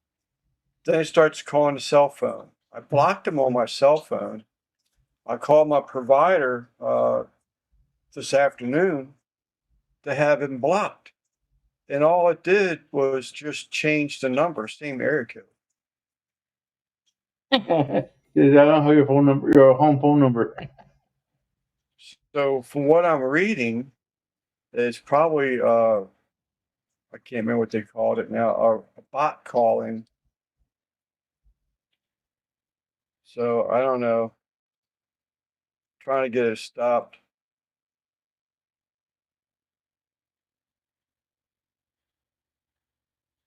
Then it starts calling the cell phone. I blocked him on my cell phone. I called my provider this afternoon, to have him blocked. And all it did was just change the number, same area code. I don't have your phone number, your home phone number. So from what I'm reading, it's probably I can't remember what they called it now, a bot calling. So I don't know. Trying to get it stopped.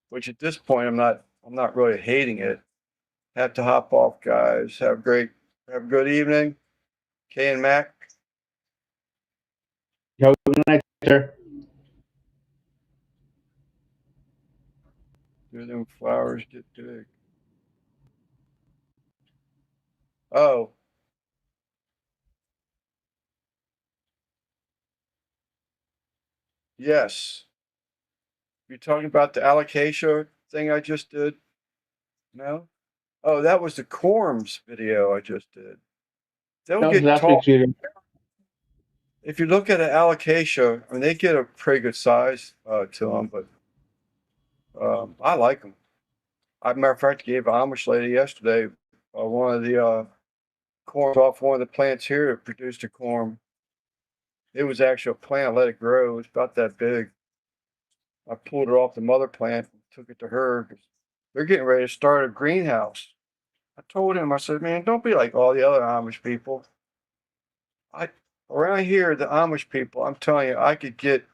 Which at this point I'm not really hating it. Have to hop off, guys. Have a good evening. K and Mac. Have a good night, sir. Do them flowers get big? Oh, yes. You're talking about the alocasia thing I just did? No? Oh, that was the Corms video I just did. They'll That was get last tall. week's video. If you look at an alocasia, I mean, they get a pretty good size to them, but I like them. I, matter of fact, gave an Amish lady yesterday one of the corms off one of the plants here that produced a corm. It was actually a plant, I let it grow. It was about that big. I pulled it off the mother plant and took it to her 'cause they're getting ready to start a greenhouse. I told him, I said, man, don't be like all the other Amish people. I around here, the Amish people, I'm telling you, I could get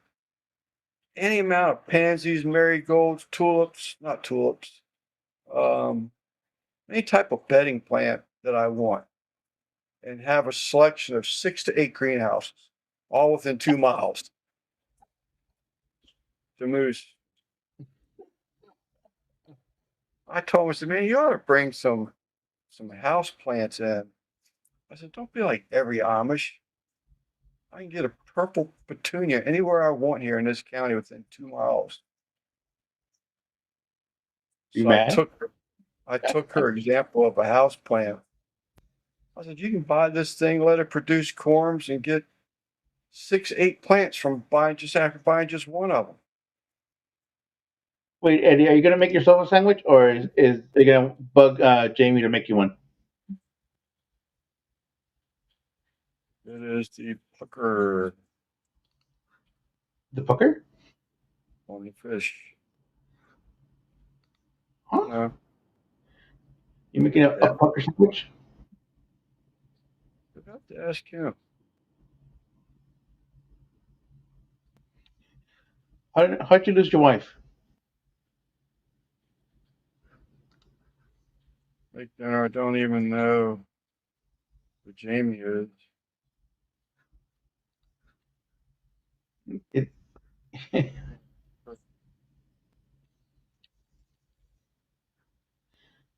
any amount of pansies, marigolds, tulips, not tulips, any type of bedding plant that I want, and have a selection of 6 to 8 greenhouses, all within 2 miles. The moose. I told him, I said, man, you ought to bring some house plants in. I said, don't be like every Amish. I can get a purple petunia anywhere I want here in this county within 2 miles. You So mad? I took her example of a house plant. I said, you can buy this thing, let it produce corms, and get 6, 8 plants from buying just after buying just one of them. Wait, Eddie, are you gonna make yourself a sandwich, or is they gonna bug Jamie to make you one? It is the pucker The pucker? on the fish. Huh? No, You making a pucker sandwich? forgot to ask him. How'd you lose your wife? Make dinner. I don't even know who Jamie is. It,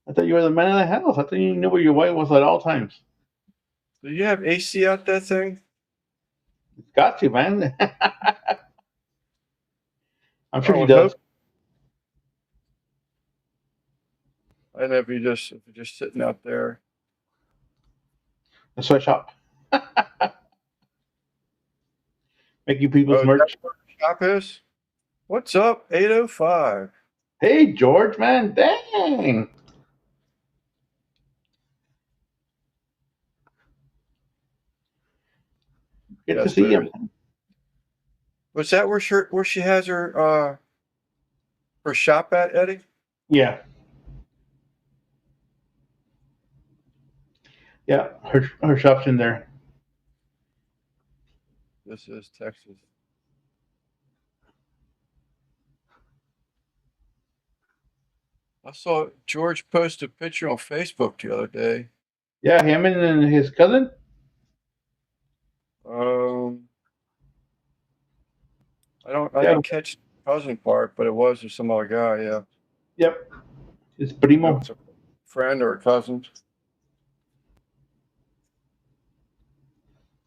I thought you were the man of the house. I thought you knew where your wife was at all times. Do you have AC out that thing? It's got to, man. I'm sure I she would does. hope. I don't know if you're just sitting out there. A sweatshop. Make you people's Oh, is that merch. where the shop is? What's up, 805? Hey, George, man. Dang. Good to Yes, see you. there is. Was that where she has her shop at, Eddie? Yeah. Yeah. Her shop's in there. This is Texas. I saw George post a picture on Facebook the other day. Yeah, him and his cousin. Um, I Yeah. didn't catch the cousin part, but it was some other guy. Yeah, Yep. His I know primo. it's a friend or a cousin.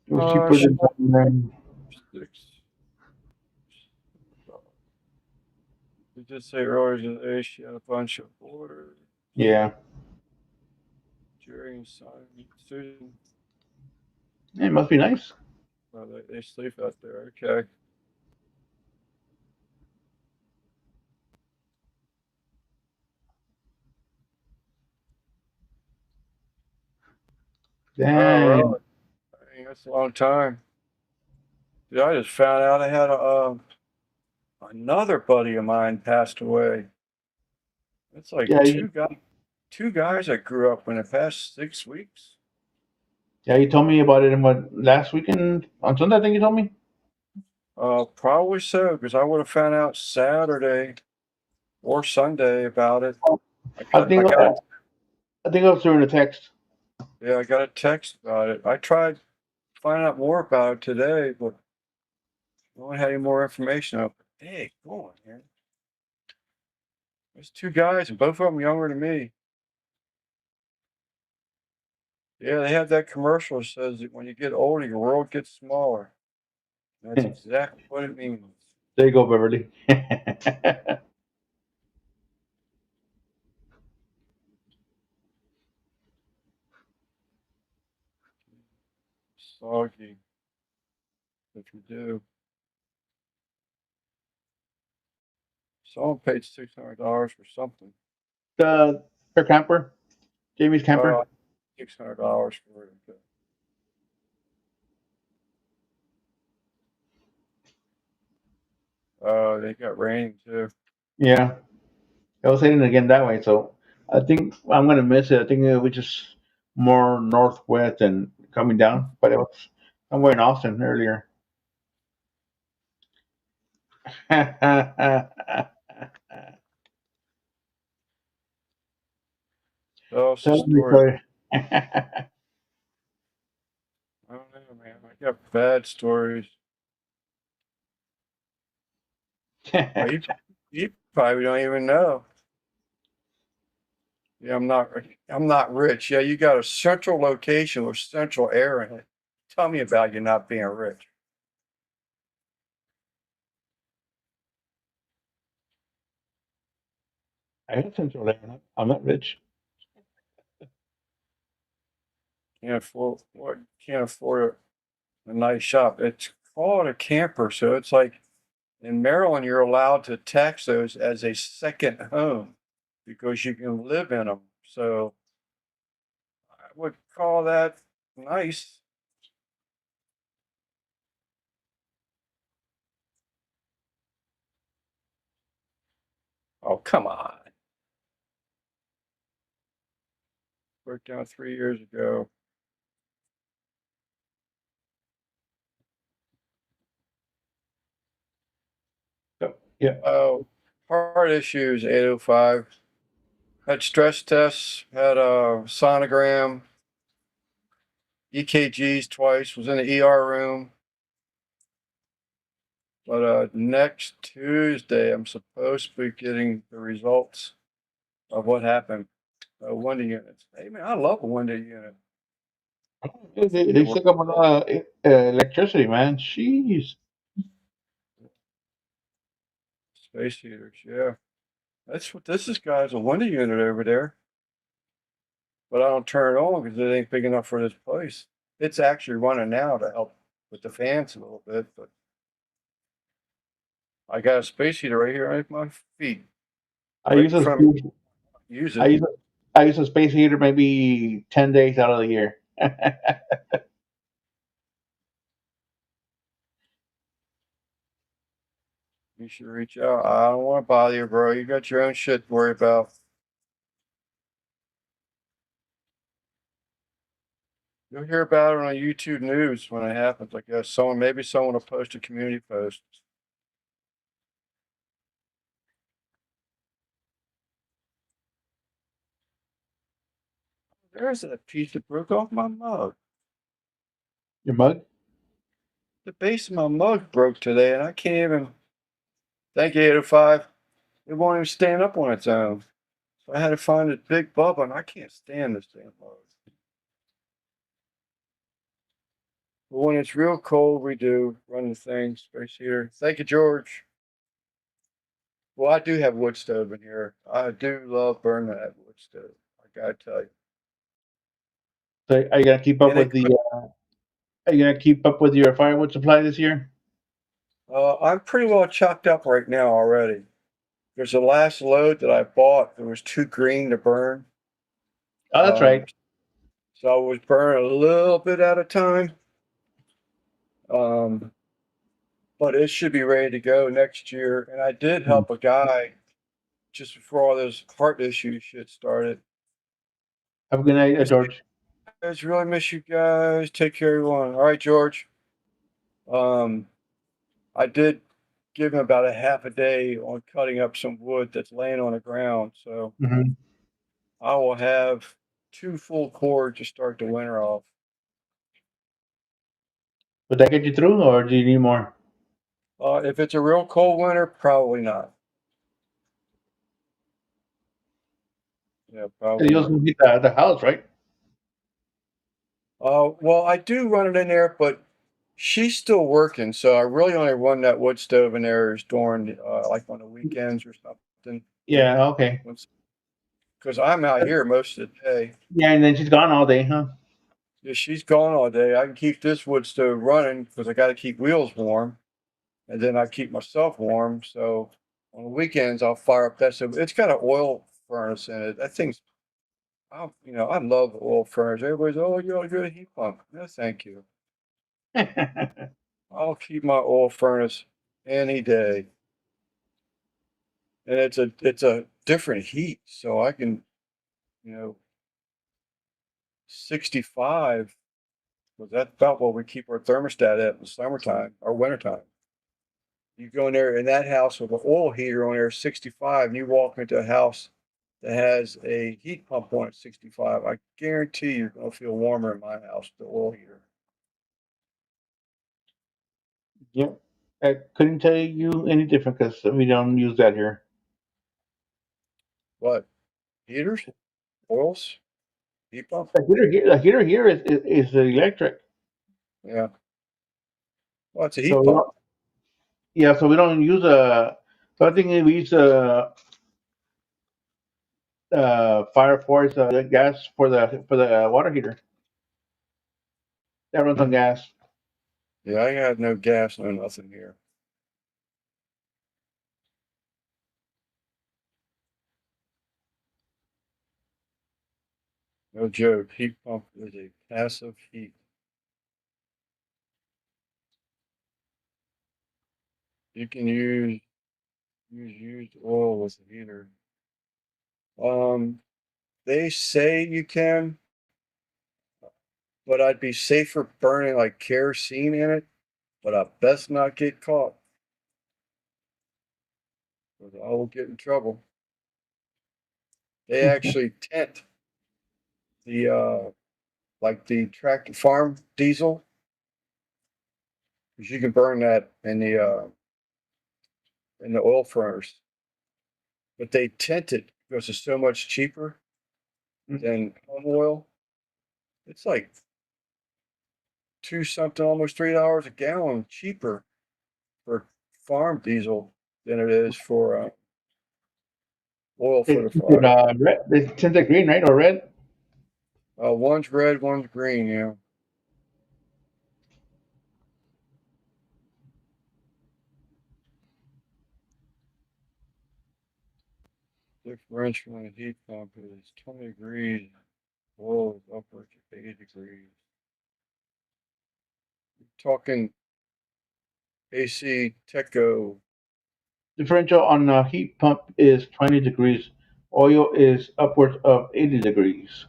She put it on there. Six. You did say earlier today she had a bunch of orders. Yeah. Jerry and Simon, Susan. It must be nice. Well, they sleep out there. Okay. Oh, Damn. really? I mean, that's a long time. Dude, I just found out I had another buddy of mine passed away. It's like Yeah, you, two guys I grew up in the past 6 weeks. yeah, you told me about it in what last weekend on Sunday. I think you told me. Probably so, because I would have found out Saturday or Sunday about it. I think I got I think I was during the text. yeah, I got a text about it. I tried finding out more about it today, but no one had any more information. Up. Hey, go on here. There's two guys, and both of them younger than me. Yeah, they have that commercial that says that when you get older, your world gets smaller. That's There exactly what it means. you go, Beverly. Soggy, if you do. Someone paid $600 for something. the her camper, Jamie's camper. $600 for it. They got rain too. Yeah, I was heading again that way, so I think I'm gonna miss it. I think we just more northwest and coming down, but it was somewhere in Austin earlier. Tell us a Tell me, story. Corey. I don't know, man. I got bad stories. Well, you probably don't even know. Yeah, I'm not rich. Yeah, you got a central location with central air in it. Tell me about you not being rich. I got Central Air. I'm not rich. Can't afford a nice shop. It's called a camper, so it's like in Maryland you're allowed to tax those as a second home because you can live in them. So I would call that nice. Oh, come on. Worked out 3 years ago. So, yeah. Oh, heart issues, 805. Had stress tests, had a sonogram, EKGs twice, was in the ER room. But next Tuesday, I'm supposed to be getting the results of what happened. Window units. Hey, man, I love a window unit. They suck up a lot of electricity, man. Jeez. Space heaters, yeah. That's what this is, guys, a window unit over there. But I don't turn it on because it ain't big enough for this place. It's actually running now to help with the fans a little bit, but I got a space heater right here underneath my feet, I right use in a front of me. Use I it. use a, I use a space heater maybe 10 days out of the year. You should reach out. I don't want to bother you, bro. You got your own shit to worry about. You'll hear about it on YouTube news when it happens. I guess maybe someone will post a community post. There's that piece that broke off my mug. Your mug? The base of my mug broke today, and I can't even. Thank you, 805. It won't even stand up on its own. So I had to find a big bubble, and I can't stand this damn mug. But when it's real cold, we do run the thing, space heater. Thank you, George. Well, I do have wood stove in here. I do love burning that wood stove. I gotta tell you. So are you gonna keep up And with the? Are you gonna keep up with your firewood supply this year? I'm pretty well chopped up right now already. There's the last load that I bought. It was too green to burn. Oh, that's Um, right. So I was burning a little bit at a time. But it should be ready to go next year. And I did help a guy just before all those heart issues shit started. Have a good night, Miss you George. guys, really miss you guys. Take care, everyone. All right, George. Um, I did give him about a half a day on cutting up some wood that's laying on the ground. So Mm-hmm. I will have 2 full cords to start the winter off. Would that get you through, or do you need more? If it's a real cold winter, probably not. Yeah, probably You not. also need the house, right? Well, I do run it in there, but she's still working, so I really only run that wood stove in there is during, like on the weekends or something. Yeah. Okay. Because I'm out here most of the day. Yeah, and then she's gone all day, huh? Yeah, she's gone all day. I can keep this wood stove running because I got to keep wheels warm, and then I keep myself warm. So on the weekends, I'll fire up that stove. It's got an oil furnace in it. That thing's, I love the oil furnace. Everybody's, oh, you ought to get a heat pump. No, thank you. I'll keep my oil furnace any day. And it's a different heat, so I can, you know, 65, because that's about what we keep our thermostat at in the summertime or wintertime. You go in there in that house with an oil heater on there, 65, and you walk into a house that has a heat pump on it, 65. I guarantee you're gonna feel warmer in my house, the oil heater. Yep. I couldn't tell you any different because we don't use that here. What? Heaters? Oils? Heat pump? The heater here is electric. Yeah. Well, it's a So heat pump. yeah, so we don't use a. So I think we use fire force gas for the water heater. That runs on gas. Yeah, I have no gas, no nothing here. No joke. Heat pump is a passive heat. You can use used oil with a heater. Um, they say you can, but I'd be safer burning like kerosene in it, but I best not get caught, 'cause I will get in trouble. They actually tent the like the tractor farm diesel, 'cause you can burn that in the oil furnace. But they tent it because it's so much cheaper than home oil. It's like 2 something, almost $3 a gallon cheaper for farm diesel than it is for oil for the It's fire. red. It's tinted green, right, or red? One's red, one's green. Yeah. Differential in a heat pump is 20 degrees. Oil is upwards of 80 degrees. Talking AC Teco. Differential on a heat pump is 20 degrees. Oil is upwards of 80 degrees.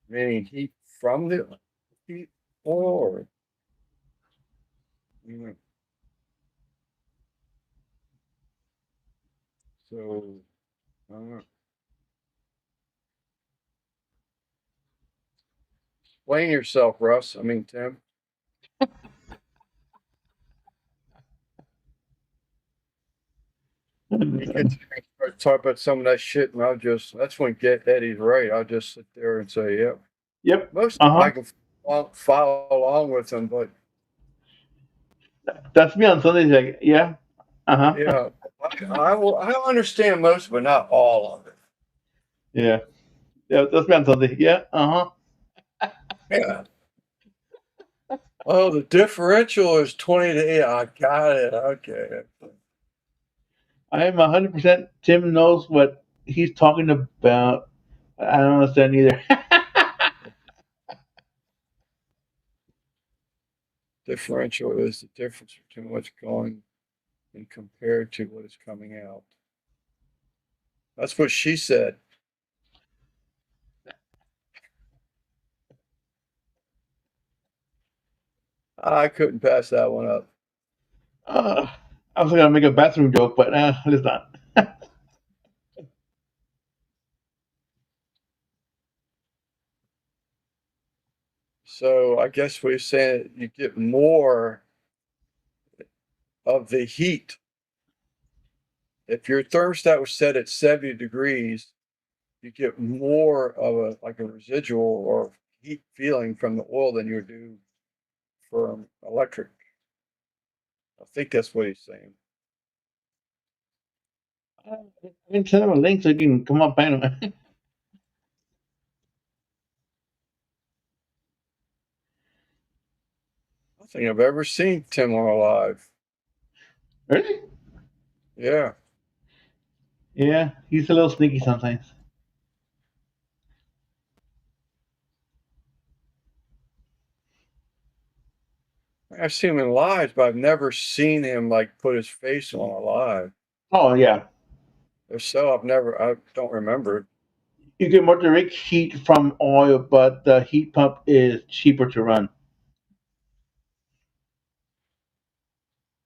Meaning heat from the heat oil, or you know, so explain yourself, Russ. I mean, Tim. You could start about some of that shit, and that's when get Eddie's right. I'll just sit there and say, yep. Yep. Most of Uh I huh. can follow along with them, but That's me on Sundays. Like, yeah. Uh huh. yeah, I understand most, but not all of it. Yeah. Yeah. That's me on Sunday. Yeah. Uh huh. Yeah. Oh, the differential is 20 to 8. I got it. Okay. I am 100%. Tim knows what he's talking about. I don't understand either. Differential is the difference between what's going and compared to what is coming out. That's what she said. I couldn't pass that one up. uh, I was gonna make a bathroom joke, but let's not. So I guess we're saying you get more of the heat. If your thermostat was set at 70 degrees, you get more of a residual or heat feeling from the oil than you do from electric. I think that's what he's saying. I can send him a link so you can come up and. I don't think I've ever seen Tim alive. Really? Yeah. Yeah, he's a little sneaky sometimes. I've seen him in live, but I've never seen him like put his face on a live. Oh yeah, If so, I don't remember. you get more direct heat from oil, but the heat pump is cheaper to run.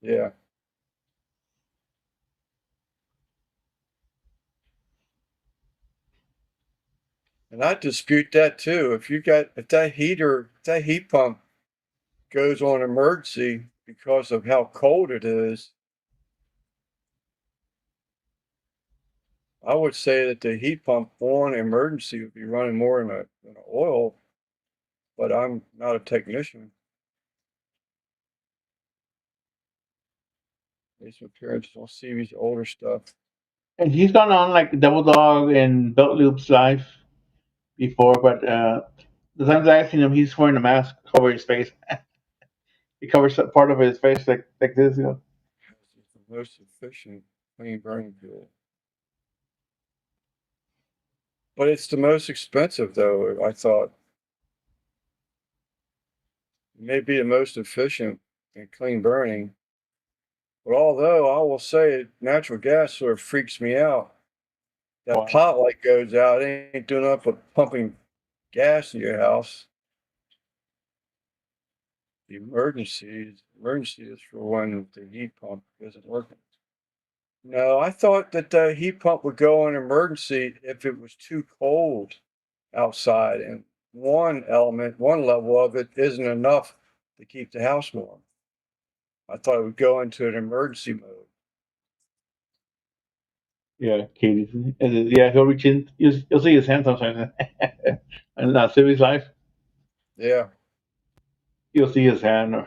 Yeah. And I dispute that too. If that heat pump goes on emergency because of how cold it is, I would say that the heat pump on emergency would be running more than oil, but I'm not a technician. Based on appearances on CV's older stuff. And he's gone on like Double Dog and Belt Loops live before, but the times I've seen him, he's wearing a mask to cover his face. He covers part of his face like this, you know. It's the most efficient clean burning fuel. But it's the most expensive though, I thought. It may be the most efficient and clean burning. But although I will say natural gas sort of freaks me out. That Wow. pot light goes out, it ain't doing up with pumping gas in your house. The emergency is for when the heat pump isn't working. No, I thought that the heat pump would go on emergency if it was too cold outside, and one level of it isn't enough to keep the house warm. I thought it would go into an emergency mode. Yeah, Katie. Yeah, he'll reach in. You'll see his hand sometimes. And Civi's life, Yeah, you'll see his hand.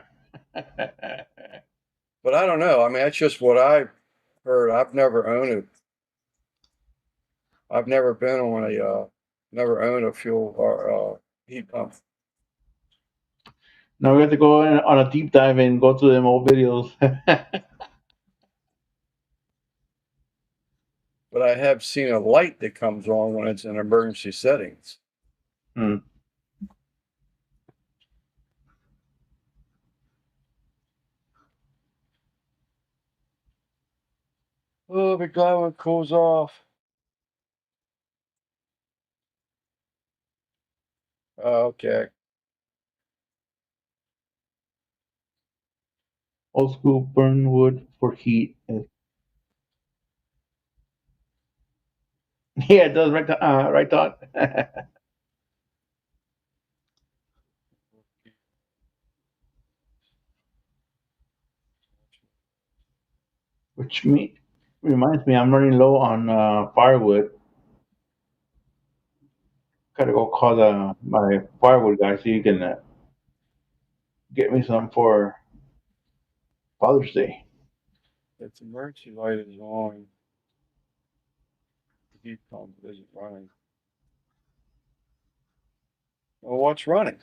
but I don't know. I mean, that's just what I heard. I've never owned it. I've never been on never owned a fuel or heat pump. Now we have to go on a deep dive and go through them old videos. But I have seen a light that comes on when it's in emergency settings. Hmm. Oh, be glad when it cools off. Okay. Old school burn wood for heat. Yeah, it does. Right thought. Which reminds me, I'm running low on firewood. Gotta go call my firewood guy so you can get me some for Father's Day. If the emergency light is on, the heat pump isn't running. Well, what's running?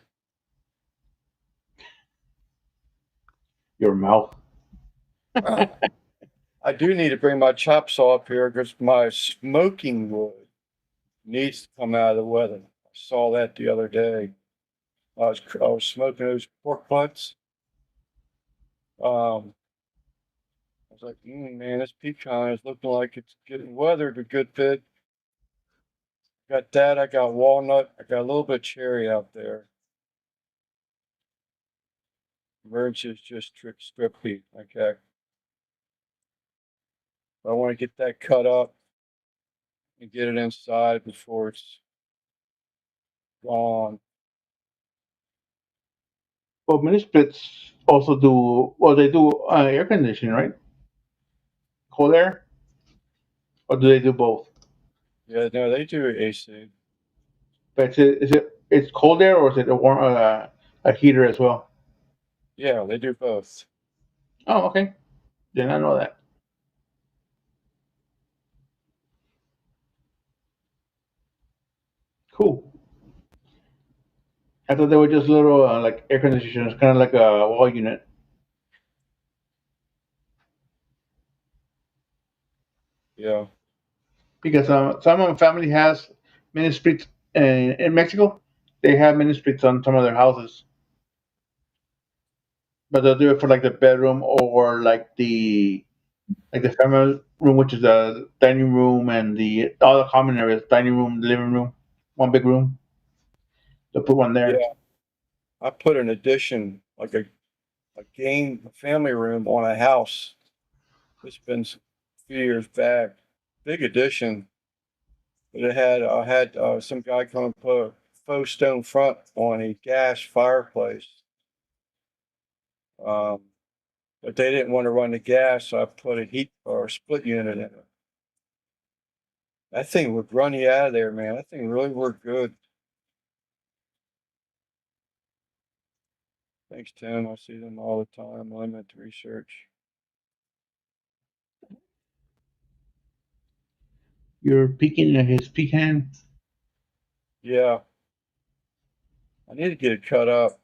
Your mouth. I do need to bring my chop saw up here because my smoking wood needs to come out of the weather. I saw that the other day. I was smoking those pork butts. I was like, man, this pecan is looking like it's getting weathered a good bit. Got that. I got walnut. I got a little bit of cherry out there. Merge is just strictly like heck. I want to get that cut up and get it inside before it's gone. Well, mini splits also do, well, they do air conditioning, right? Cold air? Or do they do both? Yeah, no, they do AC. But it's cold air or is it a warm a heater as well? Yeah, they do both. Oh, okay. Did not know that. Cool. I thought they were just little like air conditioners, kind of like a wall unit. Yeah, Because some of my family has mini splits in Mexico. They have mini splits on some of their houses, but they'll do it for like the bedroom or like the family room, which is the dining room and the all the common areas, dining room, living room, one big room. They'll put one there. yeah. I put an addition, like a family room on a house. It's been a few years back. Big addition. But I had some guy come and put a faux stone front on a gas fireplace. Um, but they didn't want to run the gas, so I put a heat or a split unit in it. That thing would run you out of there, man. That thing really worked good. Thanks, Tim. I see them all the time. I meant to research. You're peeking at his pecan. Yeah, I need to get it cut up.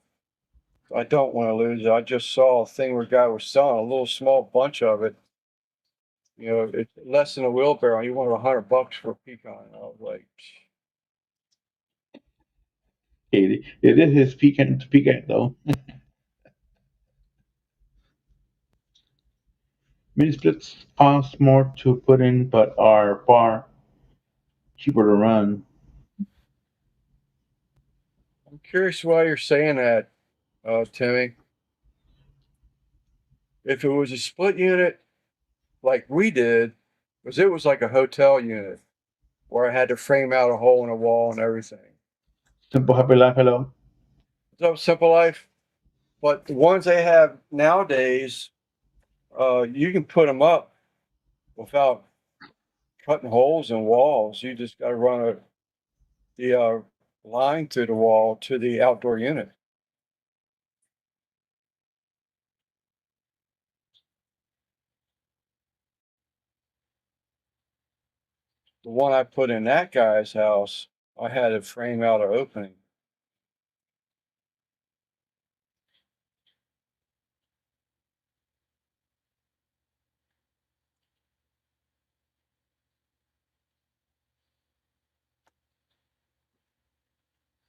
I don't want to lose it. I just saw a thing where a guy was selling a little small bunch of it. You know, it's less than a wheelbarrow. You want $100 for a pecan. I was like, It is his pecan though. Mini splits cost more to put in, but are far cheaper to run. I'm curious why you're saying that, Timmy. If it was a split unit like we did, because it was like a hotel unit where I had to frame out a hole in a wall and everything. Simple happy life. Hello. So simple life. But the ones they have nowadays, you can put them up without cutting holes in walls. You just got to run the line through the wall to the outdoor unit. The one I put in that guy's house, I had to frame out an opening.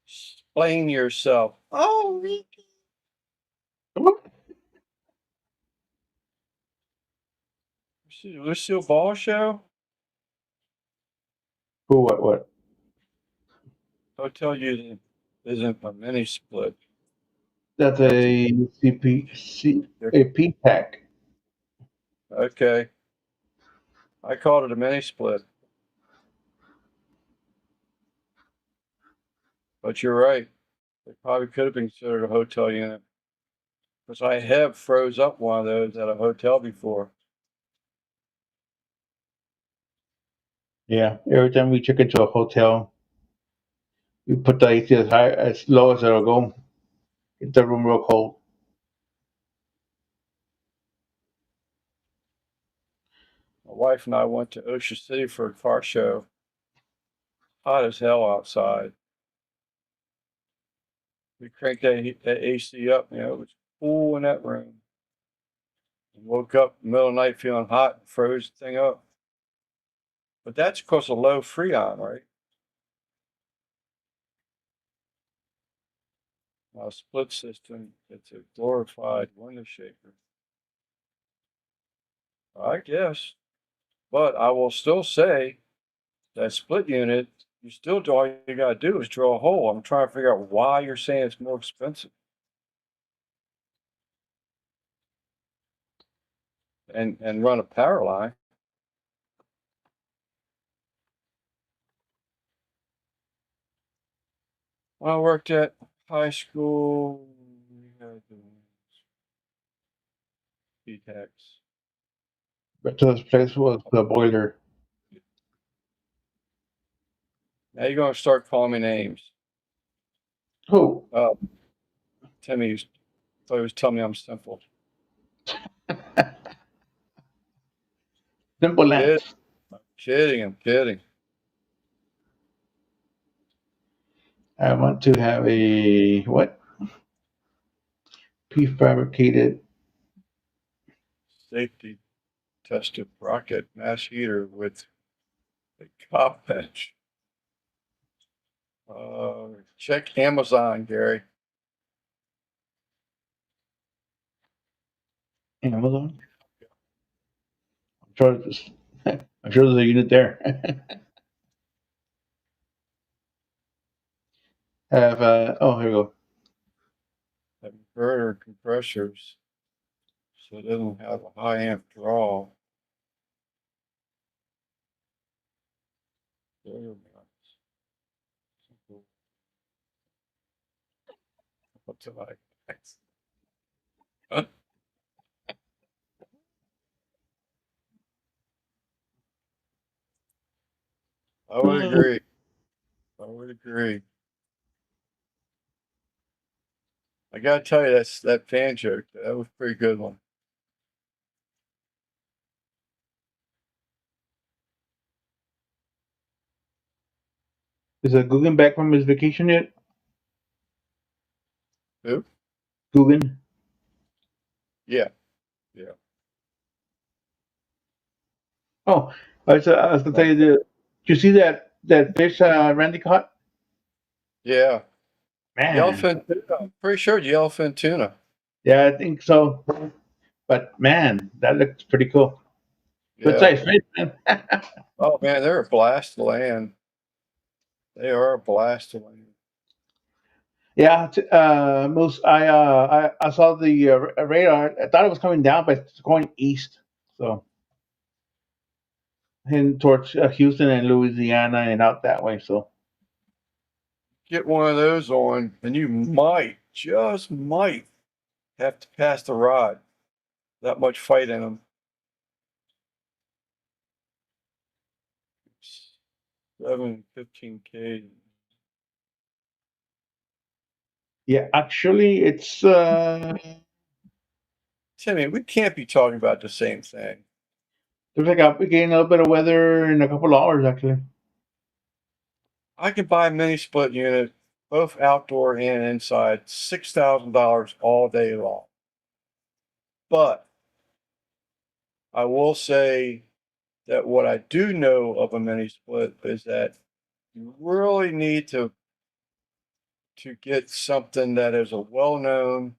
Explain yourself. Oh, Ricky. Lucille Ball show? Who? What? Hotel unit isn't a mini split. That's That's a, a they're- a P pack. okay. I called it a mini split, but you're right. It probably could have been considered a hotel unit. Because I have froze up one of those at a hotel before. Yeah. Every time we check into a hotel, we put the AC as low as it'll go. Get the room real cold. My wife and I went to Ocean City for a car show. Hot as hell outside. We cranked that AC up, it was cool in that room. Woke up in the middle of the night feeling hot and froze the thing up. But that's because of low freon, right? split system. It's a glorified window shaper, I guess. But I will still say that split unit, you still do all you got to do is drill a hole. I'm trying to figure out why you're saying it's more expensive and run a power line. When I worked at high school, we had the PTAX. But to this place was the boiler. Now you're going to start calling me names. Who? Timmy thought he was telling me I'm simple. Simple Kid, Lance. I'm kidding. I want to have a what? Prefabricated. Safety tested rocket mass heater with a cop bench. Check Amazon, Gary. Amazon. I'm sure there's, I'm sure there's a unit there. Have oh, here we go. Inverter compressors, so it doesn't have a high amp draw. What's it like? Huh? I would agree. I would agree. I gotta tell you, that fan joke. That was a pretty good one. Is Guggen back from his vacation yet? Who? Guggen? Yeah, yeah. Oh, I was gonna tell you, did you see that fish Randy caught? Yeah. Man, Yellowfin tuna. I'm pretty sure it's yellowfin tuna. yeah, I think so. But man, that looks pretty cool. Good Yeah. size fish, man. Oh man, they're a blast to land. They are a blast to land. Yeah, most I saw the radar. I thought it was coming down, but it's going east. So heading towards Houston and Louisiana and out that way. So Get one of those on, and you might, just might, have to pass the rod. That much fight in them. 715K. yeah, actually, it's Timmy, we can't be talking about the same thing. looks like I'll be getting a little bit of weather in a couple hours. Actually, I can buy a mini split unit, both outdoor and inside, $6,000 all day long. But I will say that what I do know of a mini split is that you really need to get something that is a well known,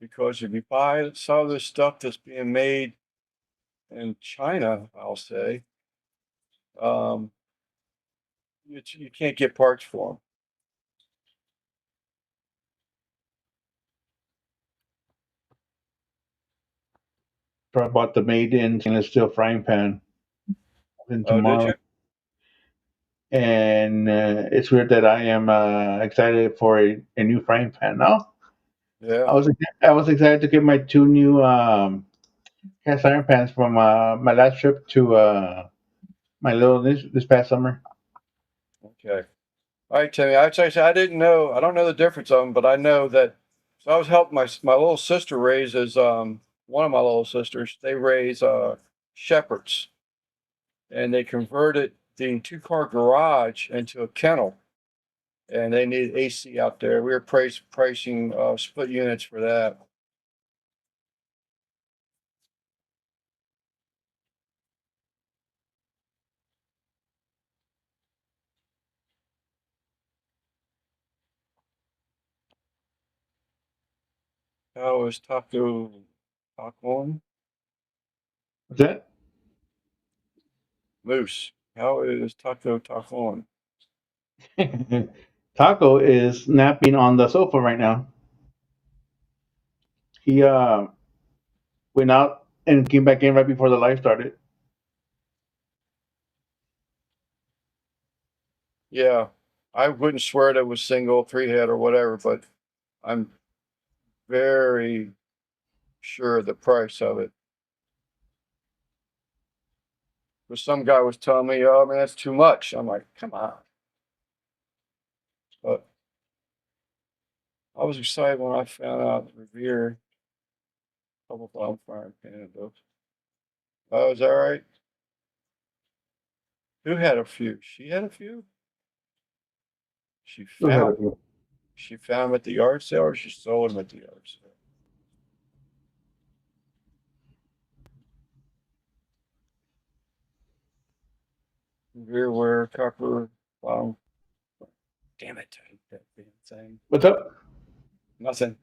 because if you buy some of the stuff that's being made in China, I'll say, um, you can't get parts for them. I bought the made in stainless steel frying pan in Oh, did tomorrow. you? And it's weird that I am excited for a new frying pan now. Yeah. I was excited to get my two new cast iron pans from my last trip to my little this past summer. Okay. All right, Timmy. I didn't know. I don't know the difference of them, but I know that. So I was helping my little sister raises one of my little sisters. They raise shepherds, and they converted the two-car garage into a kennel, and they needed AC out there. We were pricing split units for that. How is Taco Taco What's that? Moose? How is Taco Taco? Taco is napping on the sofa right now. He went out and came back in right before the live started. Yeah, I wouldn't swear that it was single, three head, or whatever, but I'm very sure of the price of it. But some guy was telling me, "Oh man, that's too much." I'm like, "Come on!" But I was excited when I found out Revere couple thousand fire painted those. Oh, is that right? Who had a few? She had a few. She Still had a found few. she found them at the yard sale, or she sold them at the yard sale. Revere wear copper. Wow, damn it! I hate that damn thing. What's up? Nothing.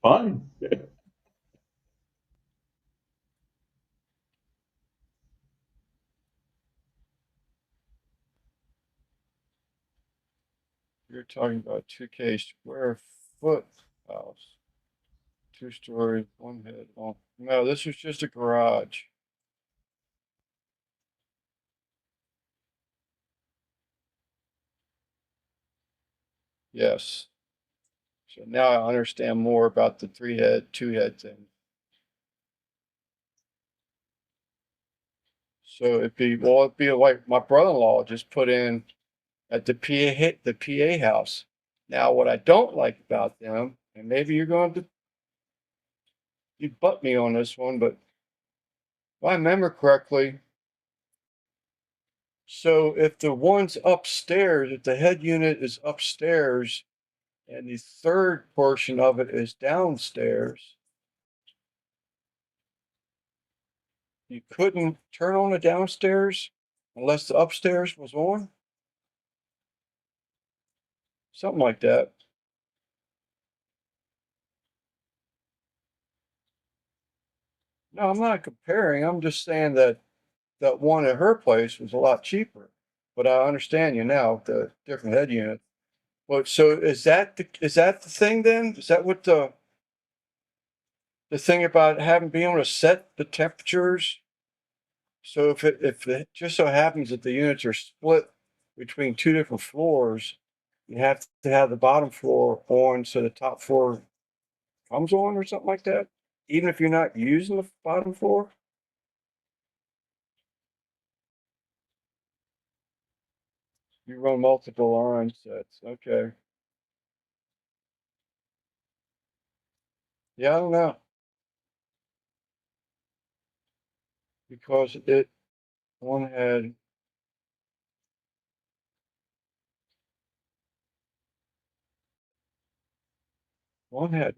Fine. You're talking about 2K square foot house, 2 story, one head. Oh no, this was just a garage. Yes. So now I understand more about the three head, two head thing. So it'd be like my brother-in-law just put in at the PA house. Now, what I don't like about them, and maybe you're going to you butt me on this one, but if I remember correctly, so if the one's upstairs, if the head unit is upstairs and the third portion of it is downstairs, you couldn't turn on the downstairs unless the upstairs was on. Something like that. No, I'm not comparing. I'm just saying that that one at her place was a lot cheaper. But I understand you now, the different head unit. But so is that the thing then? Is that what the thing about having being able to set the temperatures? So if it just so happens that the units are split between two different floors, you have to have the bottom floor on so the top floor comes on or something like that, even if you're not using the bottom floor. You run multiple line sets. Okay. Yeah, I don't know because it one had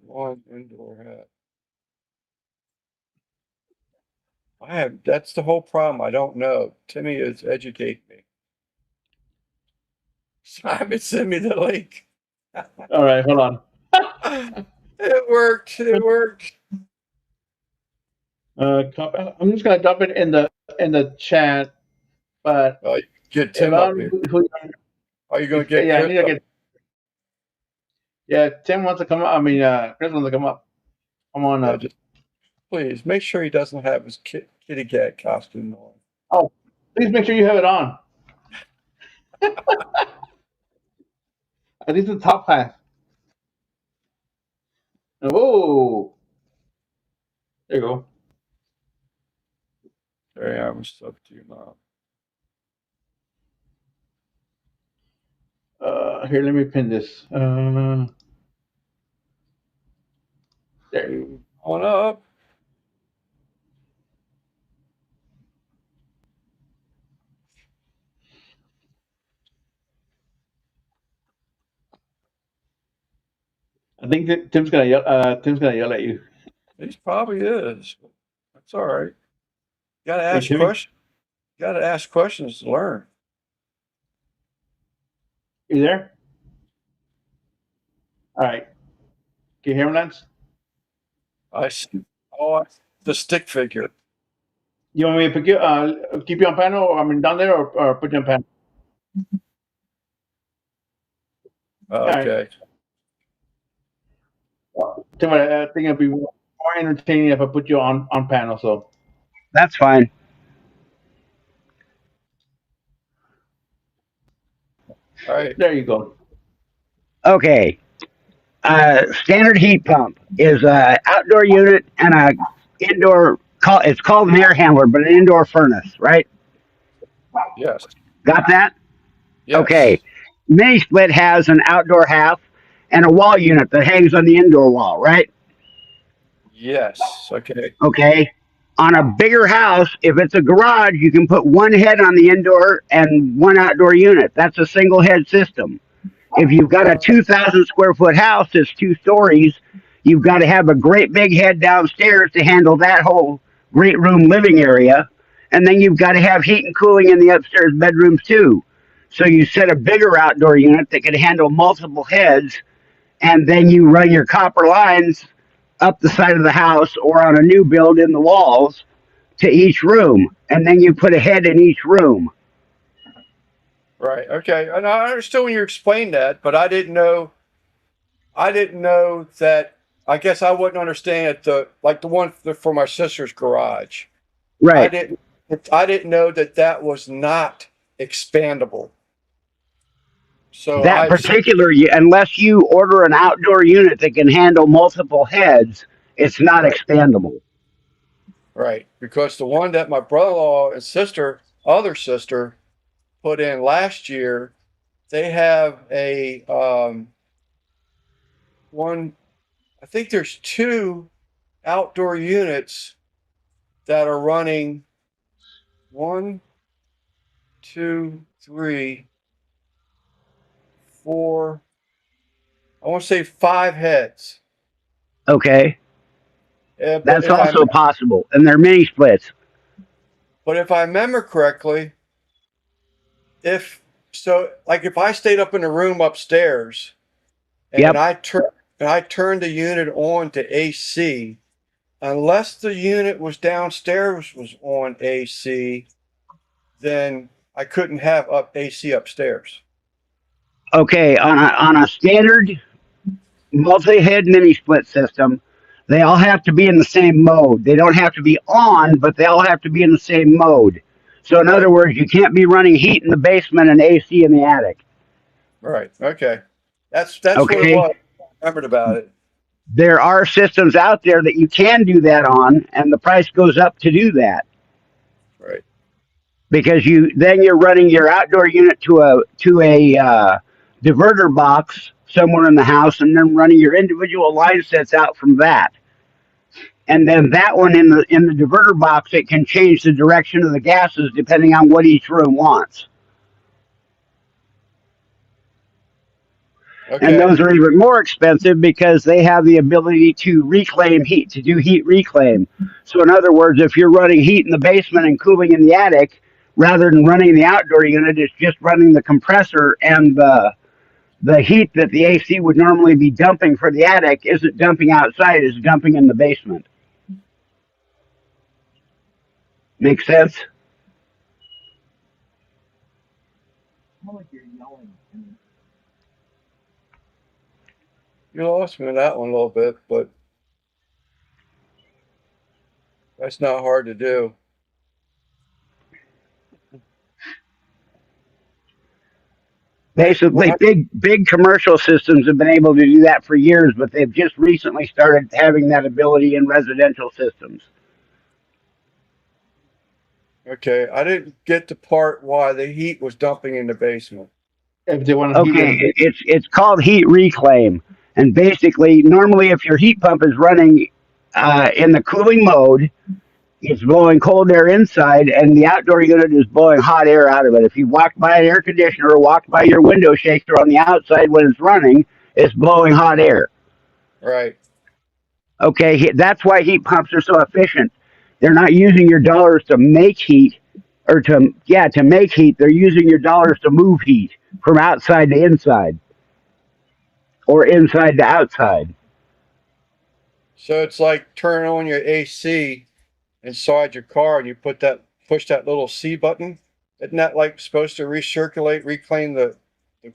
one indoor hat. I have that's the whole problem. I don't know. Timmy is educating me. Simon send me the link. All right, hold on. It worked. It worked. I'm just gonna dump it in the chat, but Get if Tim I up don't here. know who, Are you going if to get yeah, I Chris need to up? get yeah. Tim wants to come up. I mean, Chris wants to come up. Come on Yeah, up. just please make sure he doesn't have his kitty cat costume on. Oh, please make sure you have it on. At least the top half. Whoa, there you go. There I was up to you, mom. Here, let me pin this. There. On up. I think that Tim's gonna yell. Tim's gonna yell at you. He probably is. That's all right. Got to Hey, ask Timmy, questions. Got to ask questions to learn. you there? All right. Can you hear me, Lance? I see. Oh, the stick figure. You want me to keep you on panel, or I mean down there, or put you on panel? Okay. I think it'd be more entertaining if I put you on panel. So That's fine. All right. there you go. Okay. Standard heat pump is a outdoor unit and a indoor. It's called an air handler, but an indoor furnace, right? Yes. Got that? Yes. Okay. Mini split has an outdoor half and a wall unit that hangs on the indoor wall, right? Yes. Okay. Okay. On a bigger house, if it's a garage, you can put one head on the indoor and one outdoor unit. That's a single head system. If you've got a 2,000 square foot house that's 2 stories, you've got to have a great big head downstairs to handle that whole great room living area. And then you've got to have heat and cooling in the upstairs bedrooms too. So you set a bigger outdoor unit that can handle multiple heads, and then you run your copper lines up the side of the house or on a new build in the walls to each room. And then you put a head in each room. Right. Okay. And I understood when you explained that, but I didn't know. I didn't know that. I guess I wouldn't understand it. The one for my sister's garage. Right. I didn't know that was not expandable. So That particular, unless you order an outdoor unit that can handle multiple heads, it's not expandable. Right, because the one that my brother-in-law and other sister, put in last year, they have a one. I think there's 2 outdoor units that are running 1, 2, 3, 4. I want to say 5 heads. Okay. But That's if also possible. And they're mini splits. But if I remember correctly, if I stayed up in the room upstairs and Yep. I turned the unit on to AC, unless the unit was downstairs was on AC, then I couldn't have AC upstairs. Okay. On a standard multi-head mini split system, they all have to be in the same mode. They don't have to be on, but they all have to be in the same mode. So in other words, you can't be running heat in the basement and AC in the attic. Right. Okay. That's Okay. what it was. I remembered about it. There are systems out there that you can do that on, and the price goes up to do that. Right. Because you're running your outdoor unit to a diverter box somewhere in the house, and then running your individual line sets out from that. And then that one in the diverter box, it can change the direction of the gases depending on what each room wants. Okay. And those are even more expensive because they have the ability to reclaim heat, to do heat reclaim. So in other words, if you're running heat in the basement and cooling in the attic, rather than running the outdoor unit, it's just running the compressor, and the heat that the AC would normally be dumping for the attic isn't dumping outside, it's dumping in the basement. Make sense? You lost me on that one a little bit, but that's not hard to do. Basically, big commercial systems have been able to do that for years, but they've just recently started having that ability in residential systems. Okay, I didn't get the part why the heat was dumping in the basement. If they want to Okay, it's called heat reclaim, and basically, normally if your heat pump is running in the cooling mode, it's blowing cold air inside, and the outdoor unit is blowing hot air out of it. If you walk by an air conditioner or walk by your window shaker on the outside when it's running, it's blowing hot air. Right. Okay, that's why heat pumps are so efficient. They're not using your dollars to make heat, or to make heat. They're using your dollars to move heat from outside to inside. or inside to outside. So it's like turning on your AC inside your car and you push that little C button. Isn't that like supposed to recirculate, reclaim the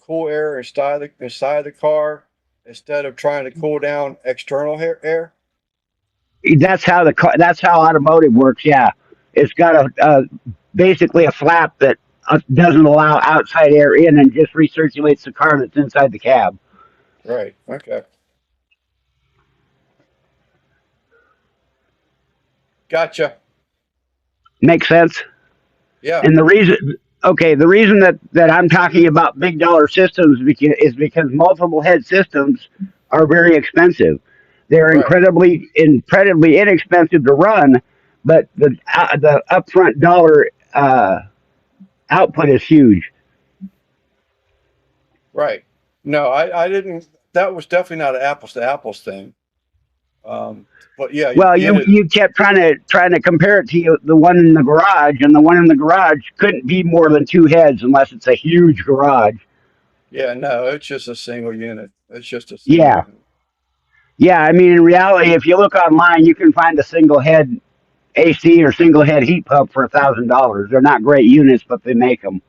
cool air inside the car instead of trying to cool down external air? That's how automotive works. Yeah, it's got basically a flap that doesn't allow outside air in and just recirculates the car that's inside the cab. Right. Okay. Gotcha. Makes sense. Yeah. And the reason that I'm talking about big dollar systems is because multiple head systems are very expensive. They're Right. incredibly inexpensive to run, but the upfront dollar output is huge. Right. No, I didn't. That was definitely not an apples to apples thing. Um, but yeah, you Well, get it. you kept trying to compare it to the one in the garage, and the one in the garage couldn't be more than two heads unless it's a huge garage. Yeah, no, it's just a single unit. It's just a single Yeah, unit. yeah. I mean, in reality, if you look online, you can find a single head AC or single head heat pump for $1,000. They're not great units, but they make them.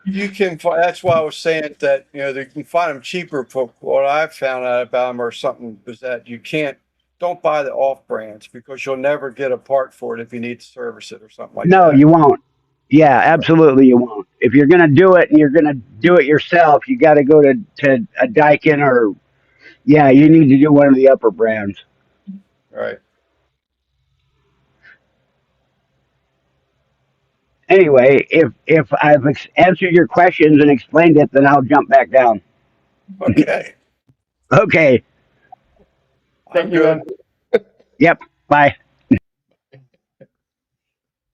You can find. That's why I was saying that you can find them cheaper. But what I've found out about them or something is that you can't. Don't buy the off brands because you'll never get a part for it if you need to service it or something like No, that. you won't. Yeah, Right. absolutely, you won't. If you're gonna do it and you're gonna do it yourself, you got to go to a Daikin or yeah, you need to do one of the upper brands. Right. Anyway, if I've answered your questions and explained it, then I'll jump back down. Okay. Okay. I'm Thank you, man. good. Yep. Bye.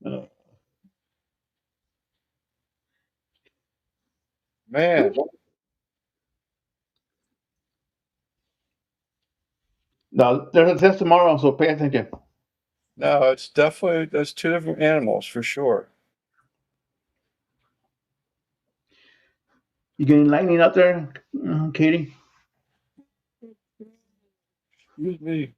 Uh, Man. No, there's a test tomorrow, so pay attention. No, it's definitely there's two different animals for sure. You getting lightning out there, Katie? Excuse me.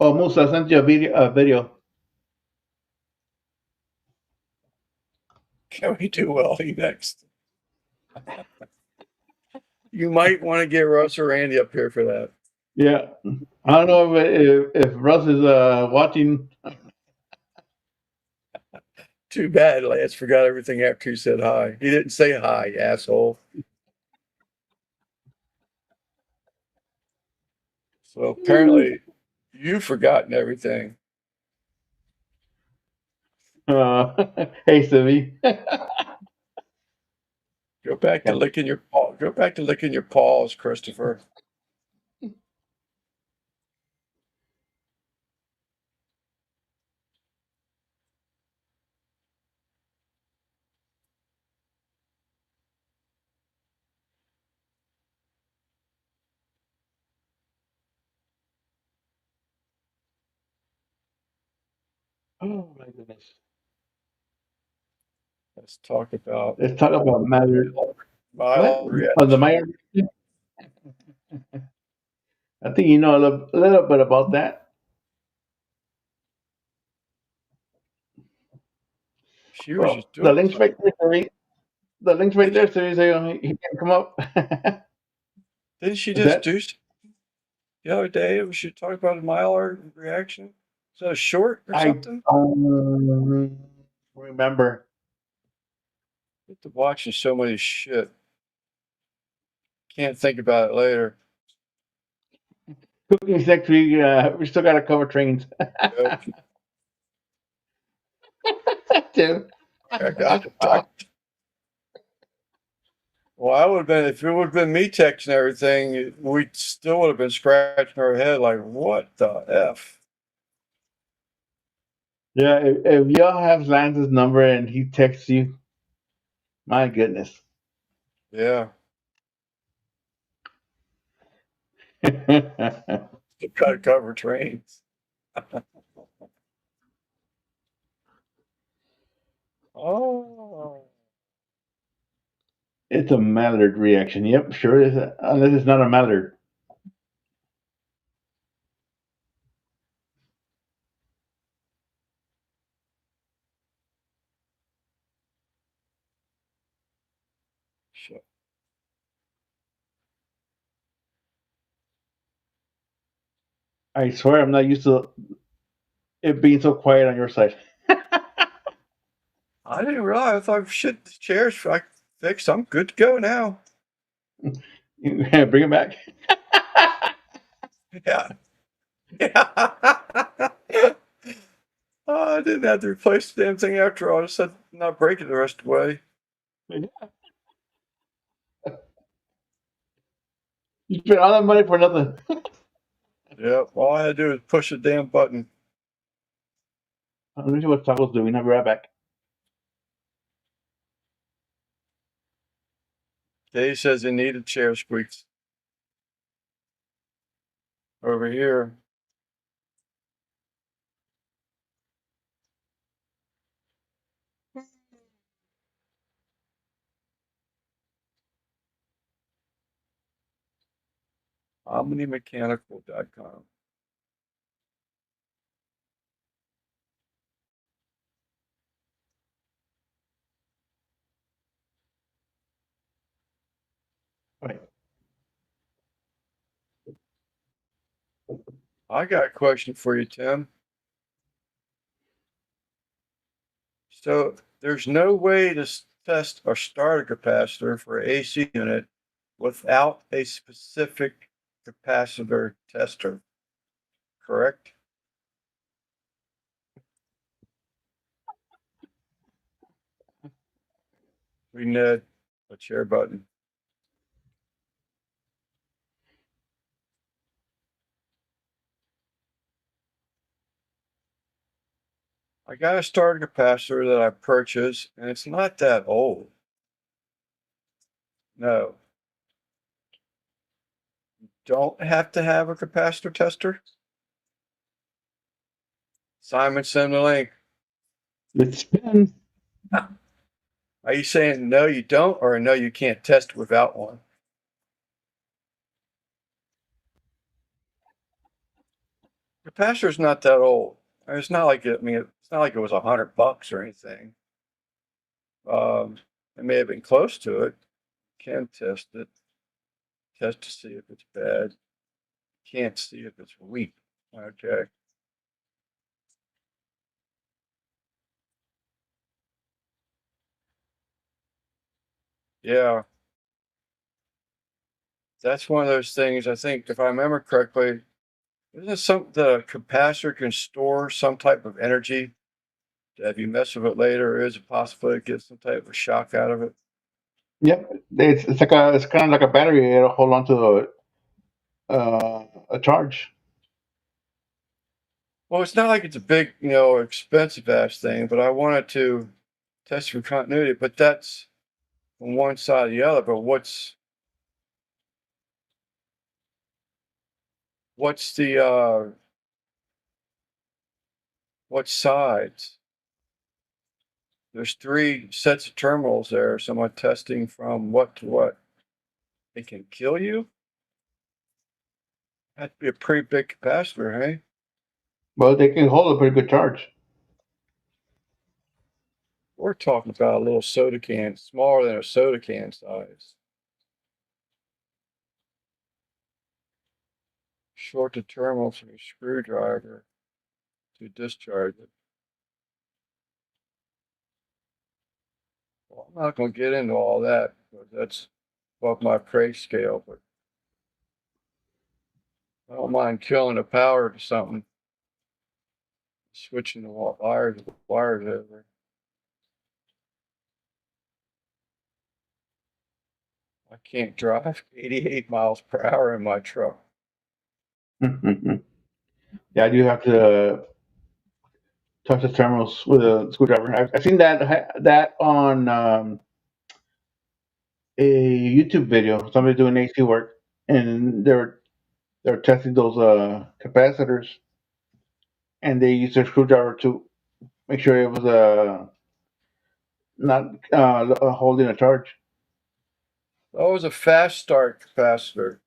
Oh, Musa, I sent you a video. Can we do Welly next? You might want to get Russ or Randy up here for that. Yeah, I don't know if Russ is watching. Too bad Lance forgot everything after you said hi. He didn't say hi, you asshole. So apparently you've forgotten everything. Hey, Stevie. Go back to licking your paw. Go back to licking your paws, Christopher. Oh my goodness. Let's talk about Let's talk about matter. What? myelin On the reaction. Meyer? I think you know a little bit about that. She was Well, just the doing link's right something. there, Stevie. The link's right there, Stevie. So he can come up. Didn't she Is just that? do the other day? We should talk about a myelin reaction. Is that a short or I something? don't remember. Get to watching so many shit. Can't think about it later. Cooking next week. We still got to cover trains. Yep. Dude. I got to talk. Well, I would have been if it would have been me texting everything, we still would have been scratching our head like, what the f? Yeah, if y'all have Lance's number and he texts you, my goodness. Yeah, Yeah, to cut cover trains. Oh. It's a Maillard reaction. Yep, sure is. Unless it's not a Maillard. Shit. I swear I'm not used to it being so quiet on your side. I didn't realize. I thought, shit, the chair's fixed. I'm good to go now. Bring it back. Yeah. Yeah. Oh, I didn't have to replace the damn thing after all. I just said not break it the rest of the way. You spent all that money for nothing. Yep. All I had to do was push the damn button. Let me see what Taco's doing. I'll be right back. Dave says he needed chair squeaks. Over here. OmniMechanical.com. Right. I got a question for you, Tim. So there's no way to test or start a capacitor for an AC unit without a specific capacitor tester, correct? We need a chair button. I got a starter capacitor that I purchased, and it's not that old. No. Don't have to have a capacitor tester. Simon, send the link. Let's spin. Are you saying no, you don't, or no, you can't test without one? Capacitor's not that old. It's not like it, I mean, it's not like it was $100 or anything. It may have been close to it. Can test it. Test to see if it's bad. Can't see if it's weak. Okay. Yeah. That's one of those things, I think, if I remember correctly, isn't it the capacitor can store some type of energy that if you mess with it later, is it possible to get some type of shock out of it? Yep. It's kind of like a battery. It'll hold on to a charge. Well, it's not like it's a big, expensive ass thing, but I wanted to test for continuity, but that's on one side or the other. But what's the what sides? There's 3 sets of terminals there. Someone testing from what to what? It can kill you? That'd be a pretty big capacitor, hey? Well, they can hold a pretty good charge. We're talking about a little soda can, smaller than a soda can size. Short the terminals from a screwdriver to discharge it. Well, I'm not going to get into all that because that's above my pay scale, but I don't mind killing the power to something. Switching the wires over. I can't drive 88 miles per hour in my truck. Yeah, I do have to touch the terminals with a screwdriver. I've seen that on a YouTube video. Somebody doing AC work, and they're testing those capacitors, and they used their screwdriver to make sure it was not holding a charge. That was a fast start capacitor.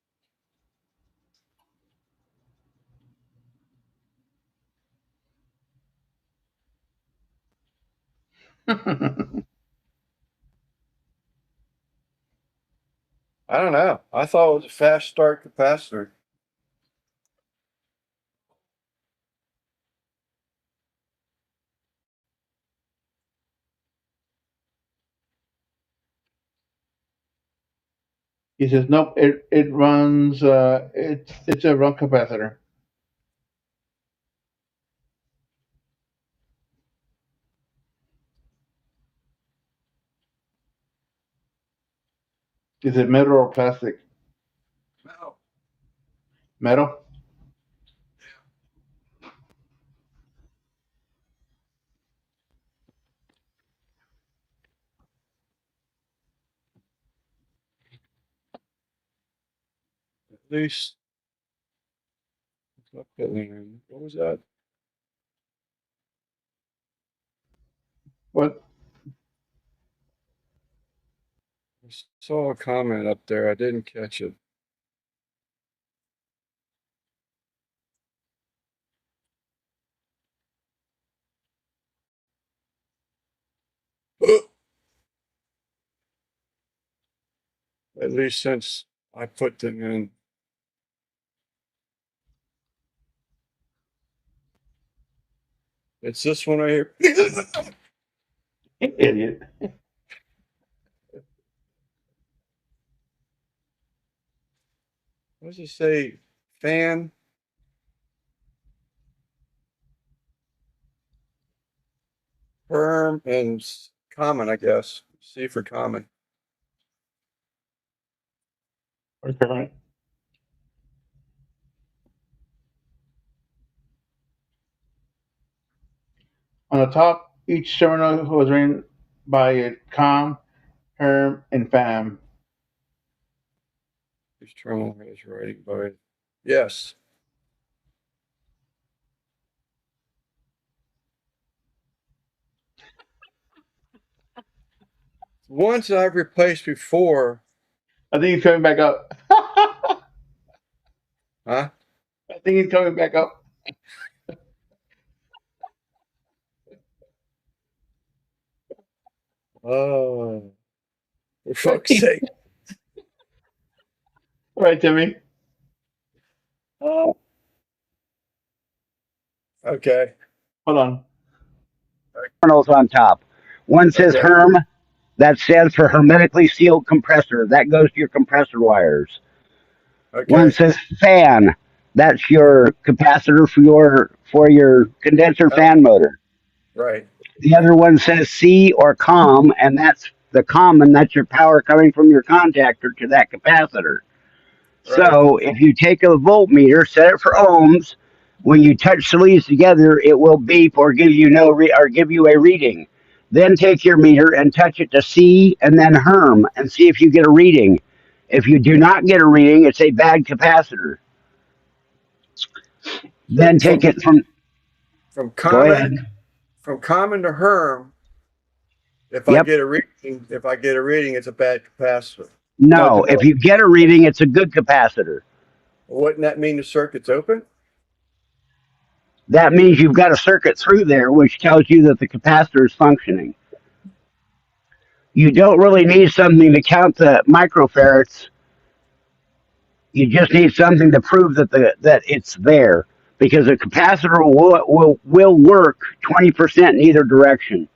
I don't know. I thought it was a fast start capacitor. He says, nope, it runs, it's a run capacitor. Is it metal or plastic? No. Metal? At least. What was that? What? I saw a comment up there. I didn't catch it. At least since I put them in. It's this one right here. Idiot. What does it say? Fan? Firm and common, I guess. C for common. Okay. On the top, each terminal was ran by a COM, HERM, and FAM. Each terminal is writing by. Yes. Ones I've replaced before. I think he's coming back up. Huh? I think he's coming back up. Oh. For fuck's sake. All right, Timmy. Oh. Okay. Hold on. Terminals on top. One says Okay. HERM, that stands for hermetically sealed compressor. That goes to your compressor wires. One Okay. says fan, that's your capacitor for your condenser fan motor. Right. The other one says C or COM, and that's the common, that's your power coming from your contactor to that capacitor. Right. So if you take a voltmeter, set it for ohms, when you touch the leads together, it will beep or give you or give you a reading. Then take your meter and touch it to C and then HERM and see if you get a reading. If you do not get a reading, it's a bad capacitor. Then take it from. From Go ahead. common to HERM. If I Yep. get a reading, it's a bad capacitor. No, if you get a reading, it's a good capacitor. Wouldn't that mean the circuit's open? That means you've got a circuit through there, which tells you that the capacitor is functioning. You don't really need something to count the microfarads. You just need something to prove that it's there, because a capacitor will work 20% in either direction.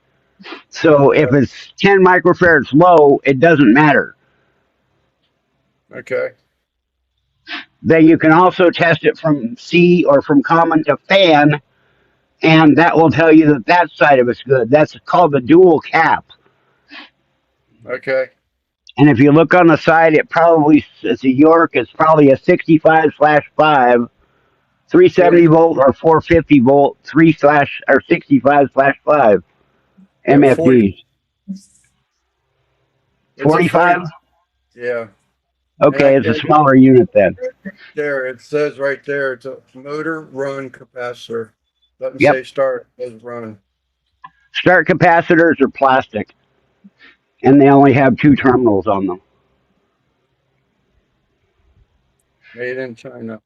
So if it's 10 microfarads low, it doesn't matter. Okay. Then you can also test it from C or from common to fan, and that will tell you that that side of it's good. That's called the dual cap. Okay. And if you look on the side, it's a York. It's probably a 65/5, 370 volt or 450 volt, 65/5 MFD. 45? Yeah. Okay, it's a smaller unit then. There, it says right there, it's a motor run capacitor. Doesn't Yep. say start, it says run. Start capacitors are plastic. and they only have 2 terminals on them. Made in China.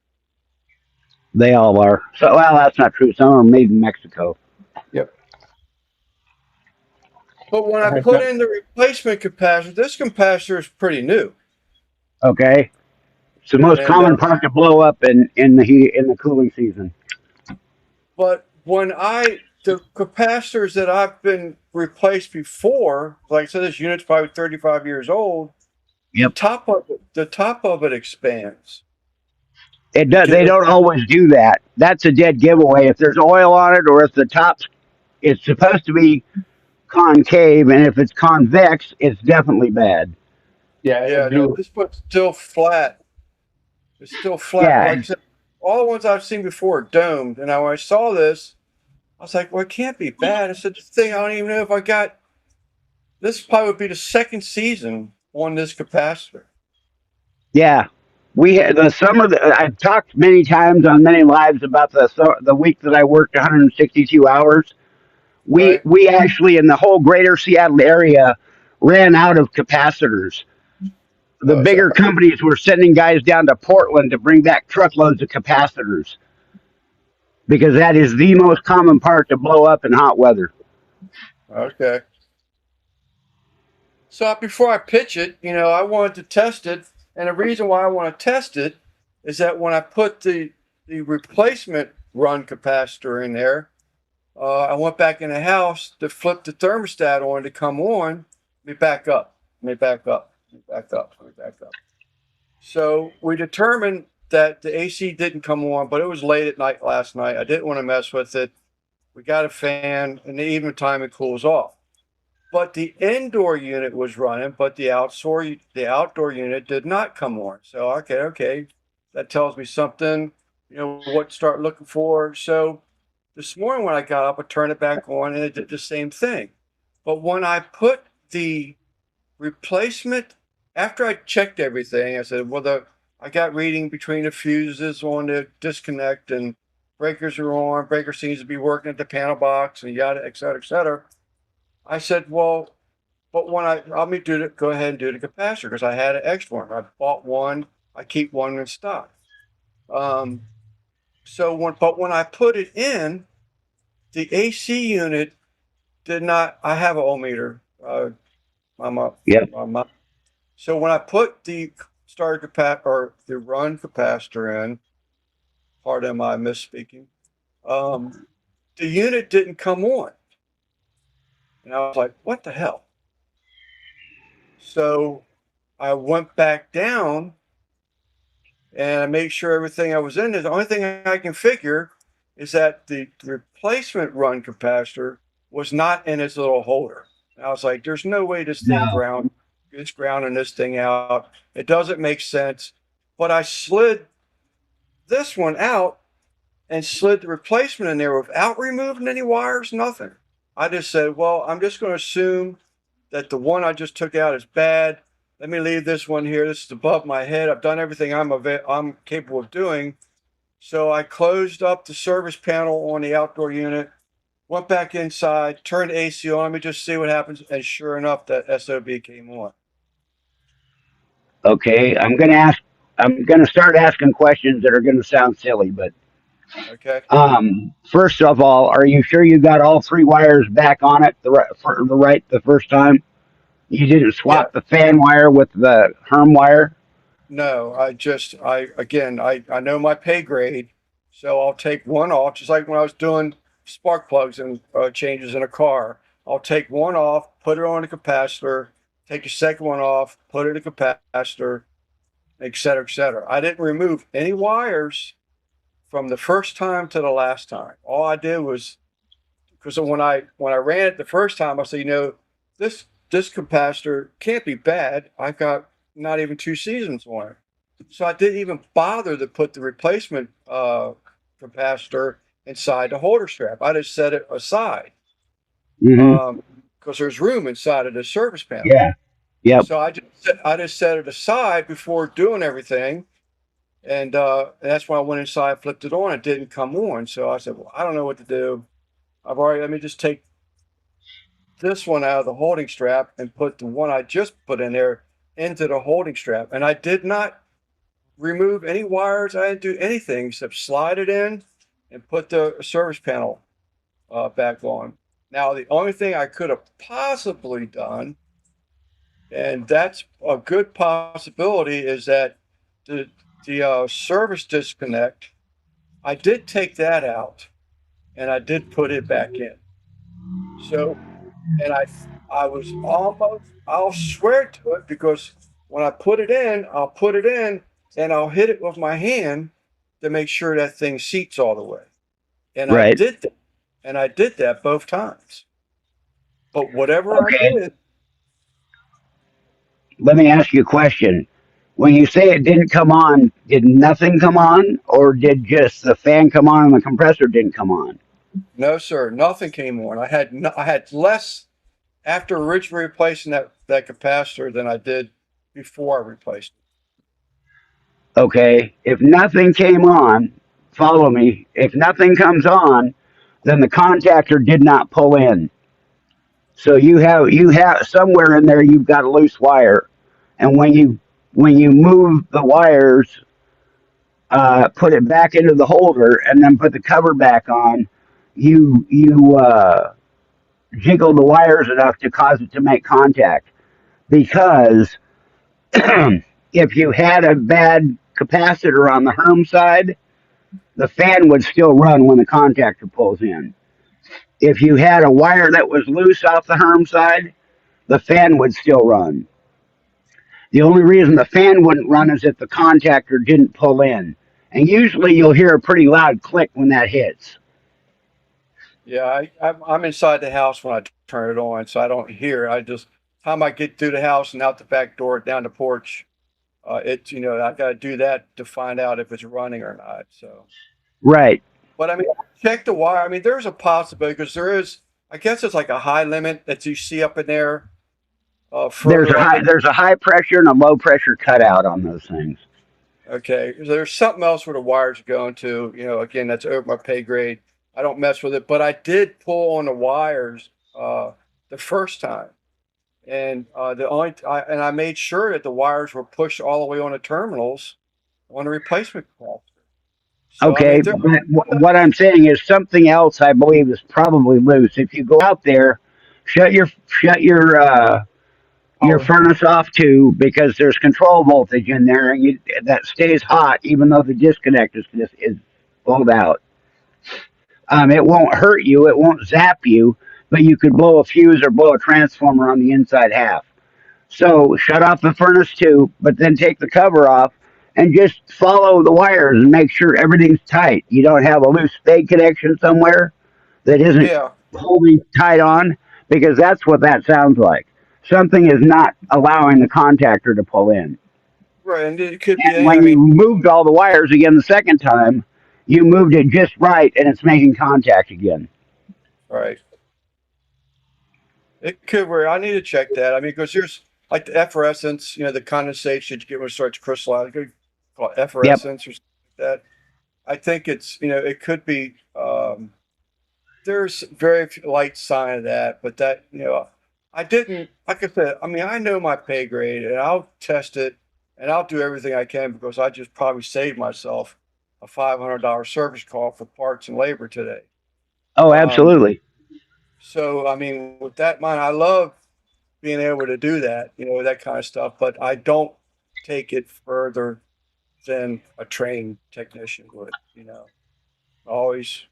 They all are. So, well, that's not true. Some are made in Mexico. Yep. But when I I put thought- in the replacement capacitor, this capacitor is pretty new. Okay, it's the most And, common part to blow up in the cooling season. But when the capacitors that I've been replaced before, like I said, this unit's probably 35 years old. Yep. The top of it expands. It does. They don't always do that. That's a dead giveaway. If there's oil on it, or if the top, it's supposed to be concave, and if it's convex, it's definitely bad. Yeah, Yeah, blue. no, this one's still flat. It's still flat. Yeah. Like I said, all the ones I've seen before are domed. And when I saw this, I was like, well, it can't be bad. I said, this thing, I don't even know if I got, this probably would be the second season on this capacitor. Yeah, we had the summer. I've talked many times on many lives about the week that I worked 162 hours. Right. We actually in the whole greater Seattle area ran out of capacitors. The Oh, bigger companies were sending guys down to Portland to bring back truckloads of capacitors because that is the most common part to blow up in hot weather. Okay. So before I pitch it, I wanted to test it. And the reason why I want to test it is that when I put the replacement run capacitor in there, I went back in the house to flip the thermostat on to come on. Let me back up. Let me back up. Let me back up. Let me back up. So we determined that the AC didn't come on, but it was late at night last night. I didn't want to mess with it. We got a fan, and the evening time it cools off. But the indoor unit was running, but the outdoor unit did not come on. So okay, that tells me something. What to start looking for. So this morning when I got up, I turned it back on, and it did the same thing. But when I put the replacement, after I checked everything, I said, well, I got reading between the fuses on the disconnect, and breakers are on. Breaker seems to be working at the panel box, and yada, et cetera, et cetera. I said, well, but when let me go ahead and do the capacitor because I had an extra one. I bought one. I keep one in stock. When I put it in, the AC unit did not. I have an ohmmeter. I'm up. Yep. So when I put the starter capacitor or the run capacitor in, pardon my misspeaking, the unit didn't come on. And I was like, what the hell? So I went back down and I made sure everything I was in there. The only thing I can figure is that the replacement run capacitor was not in its little holder. And I was like, there's no way this thing it's grounding this thing out. It doesn't make sense. But I slid this one out and slid the replacement in there without removing any wires, nothing. I just said, well, I'm just going to assume that the one I just took out is bad. Let me leave this one here. This is above my head. I've done everything I'm capable of doing. So I closed up the service panel on the outdoor unit, went back inside, turned the AC on. Let me just see what happens. And sure enough, that SOB came on. Okay, I'm gonna start asking questions that are gonna sound silly, but Okay. first of all, are you sure you got all 3 wires back on it the first time? You didn't swap the fan wire with the Herm wire? No, I know my pay grade. So I'll take one off, just like when I was doing spark plugs and changes in a car. I'll take one off, put it on a capacitor, take the second one off, put it in a capacitor, et cetera, et cetera. I didn't remove any wires from the first time to the last time. All I did was, because when I ran it the first time, I said, this capacitor can't be bad. I've got not even 2 seasons on it. So I didn't even bother to put the replacement capacitor inside the holder strap. I just set it aside because there's room inside of the service panel. Yeah. Yep. So I just set it aside before doing everything. And that's when I went inside, flipped it on. It didn't come on. So I said, well, I don't know what to do. Let me just take this one out of the holding strap and put the one I just put in there into the holding strap. And I did not remove any wires. I didn't do anything except slide it in and put the service panel back on. Now, the only thing I could have possibly done, and that's a good possibility, is that the service disconnect, I did take that out and I did put it back in. So, and I was almost, I'll swear to it, because when I put it in, I'll put it in and I'll hit it with my hand to make sure that thing seats all the way. And I Right. did that. And I did that both times. But whatever I Okay. did, Let me ask you a question. When you say it didn't come on, did nothing come on, or did just the fan come on and the compressor didn't come on? no, sir, nothing came on. I had less after originally replacing that capacitor than I did before I replaced Okay. If nothing came on, follow me. If nothing comes on, then the contactor did not pull in. So you have somewhere in there you've got a loose wire, and when you move the wires, put it back into the holder, and then put the cover back on, you jiggle the wires enough to cause it to make contact. Because if you had a bad capacitor on the Herm side, the fan would still run when the contactor pulls in. If you had a wire that was loose off the Herm side, the fan would still run. The only reason the fan wouldn't run is if the contactor didn't pull in. And usually you'll hear a pretty loud click when that hits. it. Yeah, I'm inside the house when I turn it on, so I don't hear. I just, time I get through the house and out the back door, down the porch, it's, I got to do that to find out if it's running or not. So, Right. but I mean, check the wire. I mean, there's a possibility, because there is, I guess it's like a high limit that you see up in there. Further up. There's a high pressure and a low pressure cutout on those things. Okay, so there's something else where the wires are going to. Again, that's over my pay grade. I don't mess with it, but I did pull on the wires the first time, and I made sure that the wires were pushed all the way on the terminals on the replacement capacitor. So I Okay, mean, but what I'm saying is something else I believe is probably loose. If you go out there, shut your furnace off too, because there's control voltage in there, and that stays hot even though the disconnect is pulled out. It won't hurt you, it won't zap you, but you could blow a fuse or blow a transformer on the inside half. So shut off the furnace too, but then take the cover off and just follow the wires and make sure everything's tight. You don't have a loose fade connection somewhere that isn't yeah, holding tight on, because that's what that sounds like. Something is not allowing the contactor to pull in. right, and it could be. And I when you mean, moved all the wires again the second time, you moved it just right and it's making contact again. right. It could where I need to check that. I mean, because there's like the efferescence, the condensation you get when it starts crystallizing. You could call it Yep. efferescence or something like that. I think it's, it could be. There's very light sign of that, but that, I didn't. Like I said, I mean, I know my pay grade, and I'll test it, and I'll do everything I can, because I just probably saved myself a $500 service call for parts and labor today. Oh, Um, absolutely. So, I mean, with that in mind, I love being able to do that, that kind of stuff, but I don't take it further than a trained technician would, always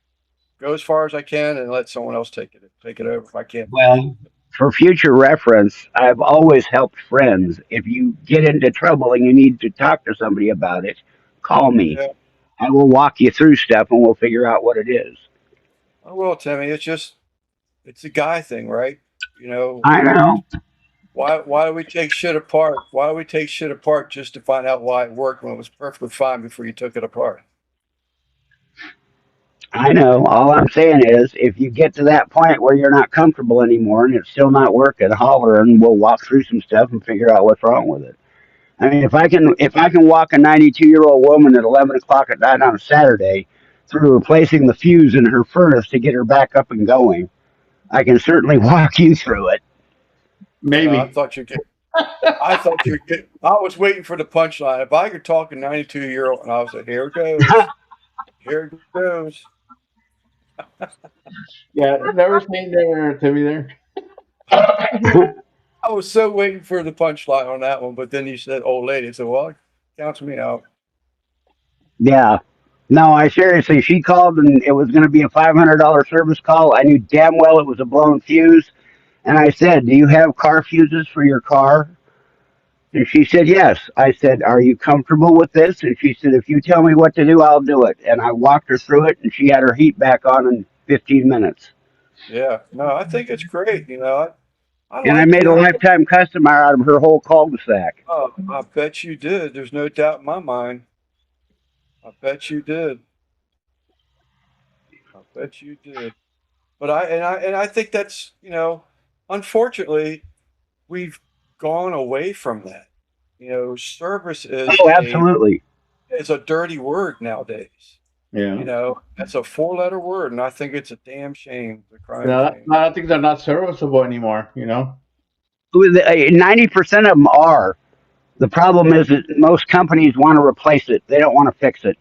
go as far as I can and let someone else take it over if I can't. Well, for future reference, I've always helped friends. If you get into trouble and you need to talk to somebody about it, call me. Yeah, I will walk you through stuff and we'll figure out what it is. I will, Timmy. It's a guy thing, right? I know. Why do we take shit apart? Why do we take shit apart just to find out why it worked when it was perfectly fine before you took it apart? I know. All I'm saying is, if you get to that point where you're not comfortable anymore and it's still not working, holler and we'll walk through some stuff and figure out what's wrong with it. I mean, if I can walk a 92-year-old woman at 11 o'clock at night on a Saturday through replacing the fuse in her furnace to get her back up and going, I can certainly walk you through it. Maybe. I thought you get. I thought you get. I was waiting for the punchline. If I could talk a 92-year-old, and I was like, "Here it goes, here it goes." Yeah, never say never to me there. I was so waiting for the punchline on that one, but then you said old lady. So well, counts me out. Yeah. No, I seriously, she called and it was going to be a $500 service call. I knew damn well it was a blown fuse. And I said, "Do you have car fuses for your car?" And she said, "Yes." I said, "Are you comfortable with this?" And she said, "If you tell me what to do, I'll do it." And I walked her through it and she had her heat back on in 15 minutes. Yeah, no, I think it's great. I And I like made a doing. lifetime customer out of her whole cul-de-sac. Oh, I bet you did. There's no doubt in my mind. I bet you did. I bet you did. But I think that's unfortunately, we've gone away from that. Service Oh, absolutely. is a dirty word nowadays. Yeah. That's a four-letter word, and I think it's a damn shame. It's a You crying know, a shame. lot of things are not serviceable anymore. 90% of them are. The problem is that most companies want to replace it. They don't want to fix it.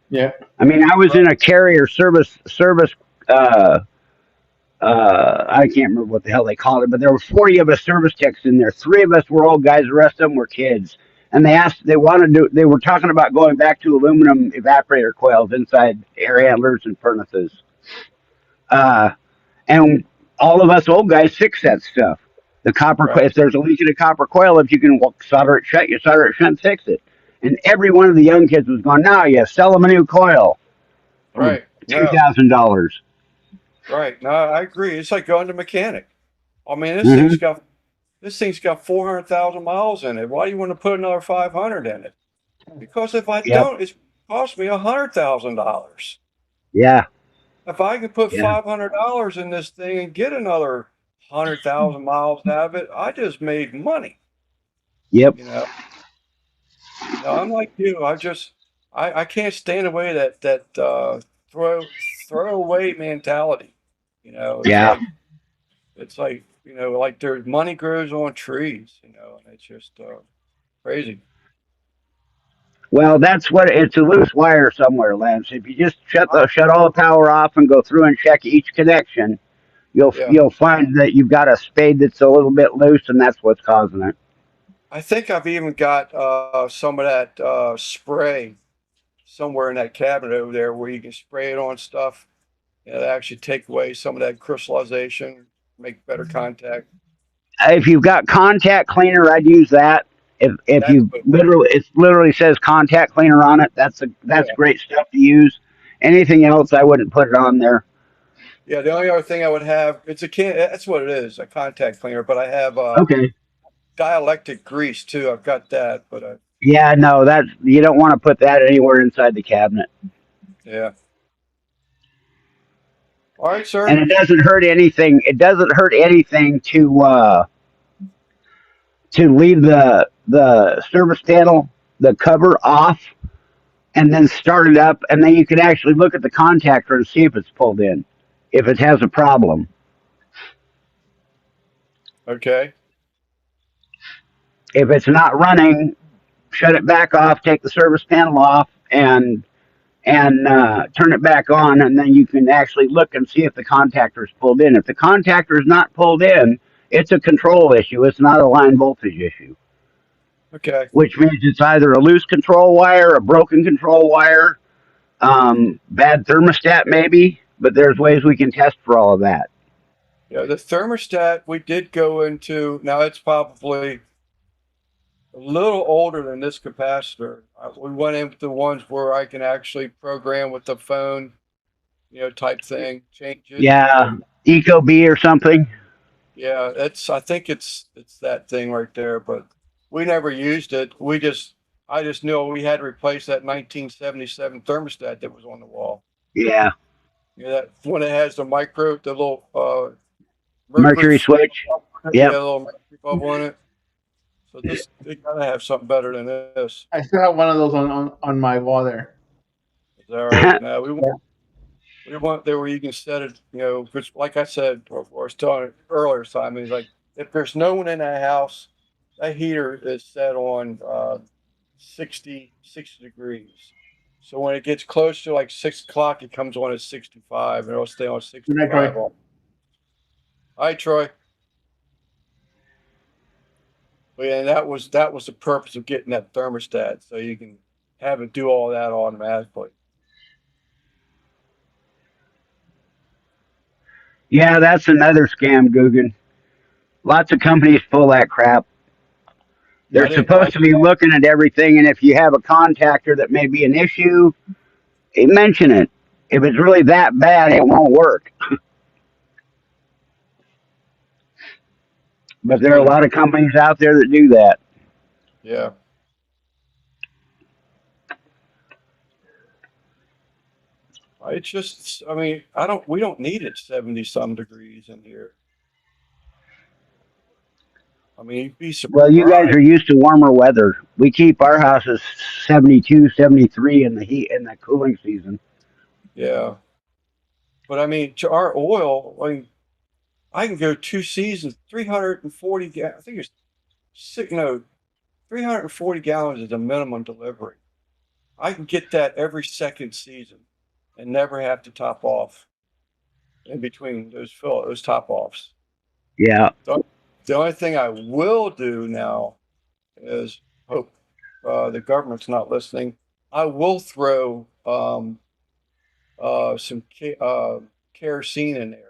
Yeah. I mean, I was in a carrier service. Uh, I can't remember what the hell they called it, but there were 40 of us service techs in there. 3 of us were old guys. The rest of them were kids. And they were talking about going back to aluminum evaporator coils inside air handlers and furnaces. Uh, and all of us old guys fix that stuff. The copper, Right. if there's a leak in a copper coil, if you can solder it shut, you solder it shut and fix it. And every one of the young kids was going, "No, you sell them a new coil for Right. No. $2,000. Right. No, I agree. It's like going to mechanic. I mean, Mm-hmm. this thing's got 400,000 miles in it. Why do you want to put another 500 in it? Because if I Yep. don't, it's cost me $100,000. Yeah. If I could put Yeah. $500 in this thing and get another 100,000 miles out of it, I just made money. Yep. No, I'm like you. I can't stand away that throw away mentality. It's Yeah. like there's money grows on trees. And it's just crazy. Well, it's a loose wire somewhere, Lance. If you just shut all the power off and go through and check each connection, Yeah, you'll find that you've got a spade that's a little bit loose, and that's what's causing it. I think I've even got some of that spray somewhere in that cabinet over there where you can spray it on stuff and actually take away some of that crystallization, make better contact. If you've got contact cleaner, I'd use that. If That's you what, it literally says contact cleaner on it. That's yeah. great stuff to use. Anything else, I wouldn't put it on there. Yeah, the only other thing I would have, that's what it is, a contact cleaner, but I have Okay. dielectric grease too. I've got that, but Yeah, no, you don't want to put that anywhere inside the cabinet. yeah. All right, And sir. it doesn't hurt anything. It doesn't hurt anything to leave the service panel, the cover off, and then start it up, and then you can actually look at the contactor and see if it's pulled in, if it has a problem. Okay. If it's not running, shut it back off, take the service panel off, and turn it back on, and then you can actually look and see if the contactor is pulled in. If the contactor is not pulled in, it's a control issue. It's not a line voltage issue, Okay. which means it's either a loose control wire, a broken control wire, bad thermostat maybe, but there's ways we can test for all of that. Yeah, the thermostat we did go into. Now it's probably a little older than this capacitor. We went into the ones where I can actually program with the phone, type thing, change it. Yeah, Ecobee or something. Yeah, I think it's that thing right there, but we never used it. I just knew we had to replace that 1977 thermostat that was on the wall. Yeah, That one that has the little mercury switch. Yeah, Yep. a little mercury bubble on it. So they gotta have something better than this. I still have one of those on my wall there. Is that right? No, we want there where you can set it. Because like I said, I was telling it earlier, Simon, he's like, if there's no one in that house, that heater is set on 60 degrees. So when it gets close to like 6 o'clock, it comes on at 65, and it'll stay on Good night, 65 Troy. all. Hi, Troy. But yeah, that was the purpose of getting that thermostat, so you can have it do all that automatically. Yeah, that's another scam, Guggen. Lots of companies pull that crap. I They're didn't. supposed to be looking at everything, and if you have a contactor that may be an issue, mention it. If it's really that bad, it won't work. But there are a lot of companies out there that do that. Yeah. It's just, I mean, we don't need it 70 some degrees in here. I mean, you'd be Well, you guys surprised. are used to warmer weather. We keep our houses 72, 73 in the heat in the cooling season. Yeah. But I mean, to our oil, I mean, I can go 2 seasons, 340, I think it's six, no, 340 gallons is the minimum delivery. I can get that every second season and never have to top off in between those top offs. Yeah. The only thing I will do now is hope the government's not listening. I will throw some kerosene in there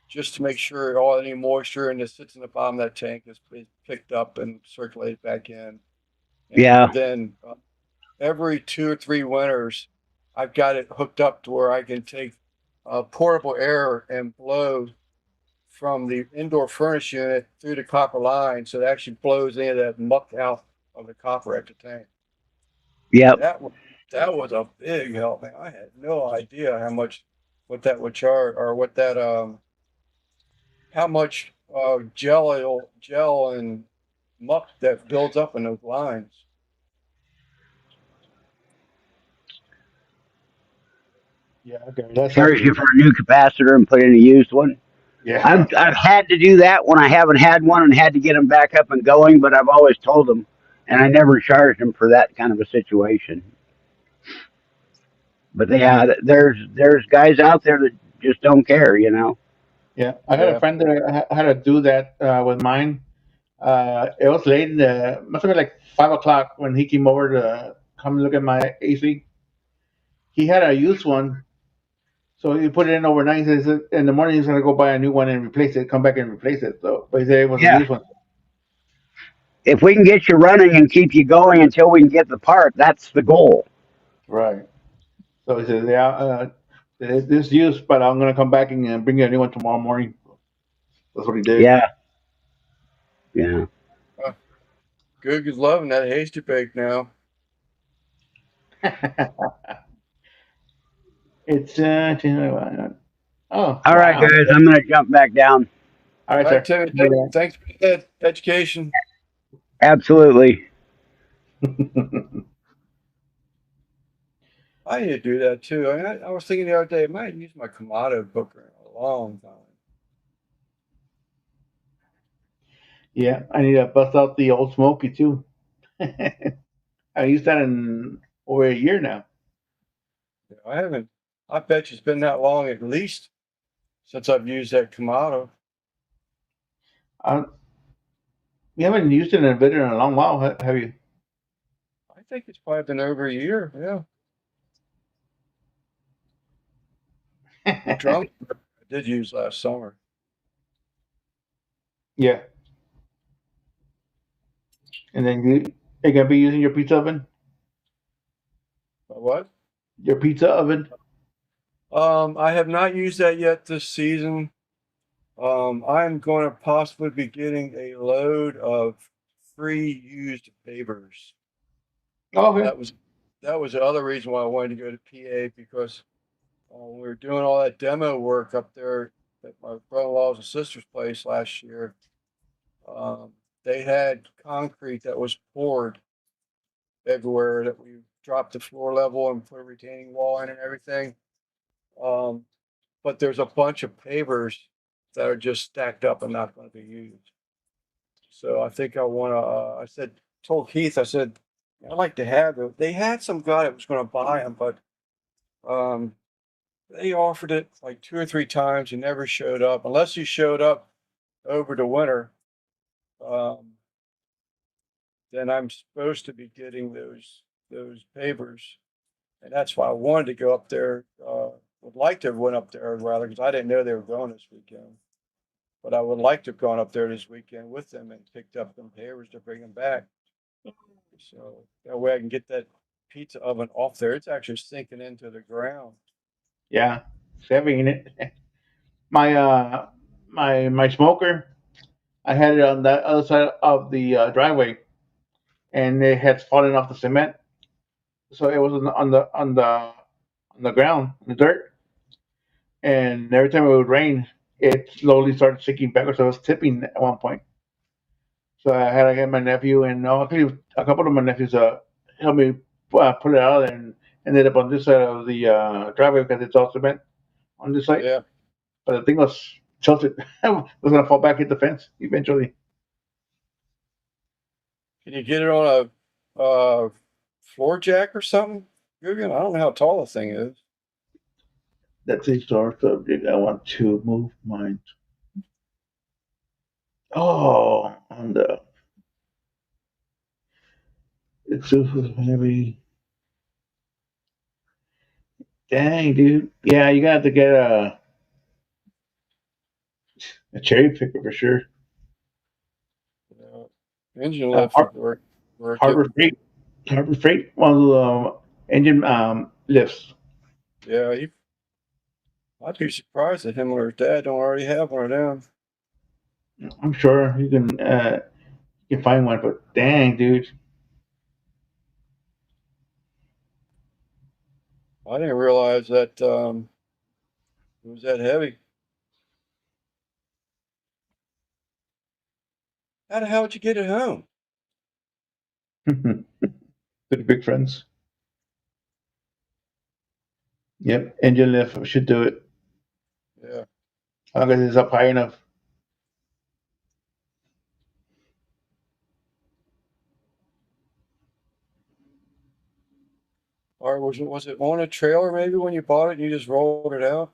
just to make sure all any moisture that sits in the bottom of that tank is picked up and circulated back in. And Yeah. then every 2 or 3 winters, I've got it hooked up to where I can take portable air and blow from the indoor furnace unit through the copper line, so it actually blows any of that muck out of the copper at the tank. Yep. That was a big help, man. I had no idea how much what that would charge, or what that how much gel and muck that builds up in those lines. Yeah, okay. That's Charge you for a new capacitor and put in a used one. yeah. I've had to do that when I haven't had one and had to get them back up and going, but I've always told them, and I never charged them for that kind of a situation. But yeah, there's guys out there that just don't care, you know. Yeah, I had a Yeah. friend that had to do that with mine. It was late in the must have been like 5 o'clock when he came over to come look at my AC. He had a used one, so he put it in overnight. He says in the morning he's gonna go buy a new one and replace it. Come back and replace it. So, but he said it was a Yeah. used one. If we can get you running and keep you going until we can get the part, that's the goal. Right. So he says, yeah, this used, but I'm gonna come back and bring you a new one tomorrow morning. That's what he did. Yeah. Yeah. Goog is loving that hasty bake now. It's oh. All right, Wow. guys, I'm gonna jump back down. All right, All right, sir. Timmy, thanks for that education. Absolutely. I need to do that too. I was thinking the other day, I might use my Kamado cooker in a long time. Yeah, I need to bust out the old Smoky too. I used that in over a year now. Yeah, I haven't. I bet you it's been that long at least since I've used that Kamado. We haven't used it in a video in a long while, have you? I think it's probably been over a year. Yeah. The drum I did use last summer. Yeah. And then you gonna be using your pizza oven? What? Your pizza oven? I have not used that yet this season. I'm going to possibly be getting a load of free used pavers. Oh, okay. That was the other reason why I wanted to go to PA, because we were doing all that demo work up there at my brother-in-law's and sister's place last year. They had concrete that was poured everywhere, that we dropped the floor level and put a retaining wall in and everything. But there's a bunch of pavers that are just stacked up and not going to be used. So I think I want to. Told Keith, I said, I'd like to have it. They had some guy that was going to buy them, but um, they offered it like 2 or 3 times. He never showed up, unless he showed up over the winter. Um, then I'm supposed to be getting those pavers, and that's why I wanted to go up there. Would like to have went up there rather, because I didn't know they were going this weekend. But I would like to have gone up there this weekend with them and picked up them pavers to bring them back. So that way I can get that pizza oven off there. It's actually sinking into the ground. Yeah, it's heavy in it. My smoker, I had it on the other side of the driveway, and it had fallen off the cement, so it was on the ground, in the dirt. And every time it would rain, it slowly started sinking backwards. So it was tipping at one point. So I had to get my nephew, and actually a couple of my nephews helped me pull it out, and ended up on this side of the driveway because it's all cement on this side. Yeah. But the thing was tilted. It was gonna fall back, hit the fence eventually. Can you get it on a floor jack or something? Guggen? I don't know how tall the thing is. That's a sore subject. I want to move mine. Oh, on the it's maybe. Dang, dude. Yeah, you got to get a cherry picker for sure. You know, engine Uh, lifts Har- work Harbor it. Freight, Harbor Freight, one of the engine lifts. Yeah, I'd be surprised that him or his dad don't already have one of them. I'm sure you can find one, but dang, dude. I didn't realize that it was that heavy. How the hell did you get it home? Pretty big friends. Yep, engine lift should do it. Yeah. As long as it's up high enough. Or was it on a trailer maybe when you bought it and you just rolled it out?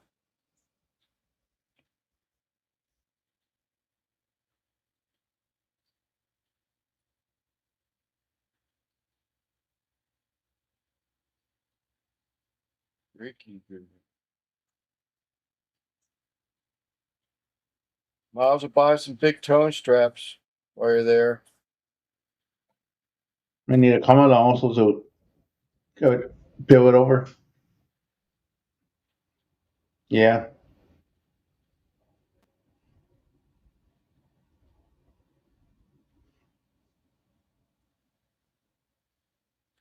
Ricky. Might as well buy some big tone straps while you're there. I need a come along also to go build it over. Yeah.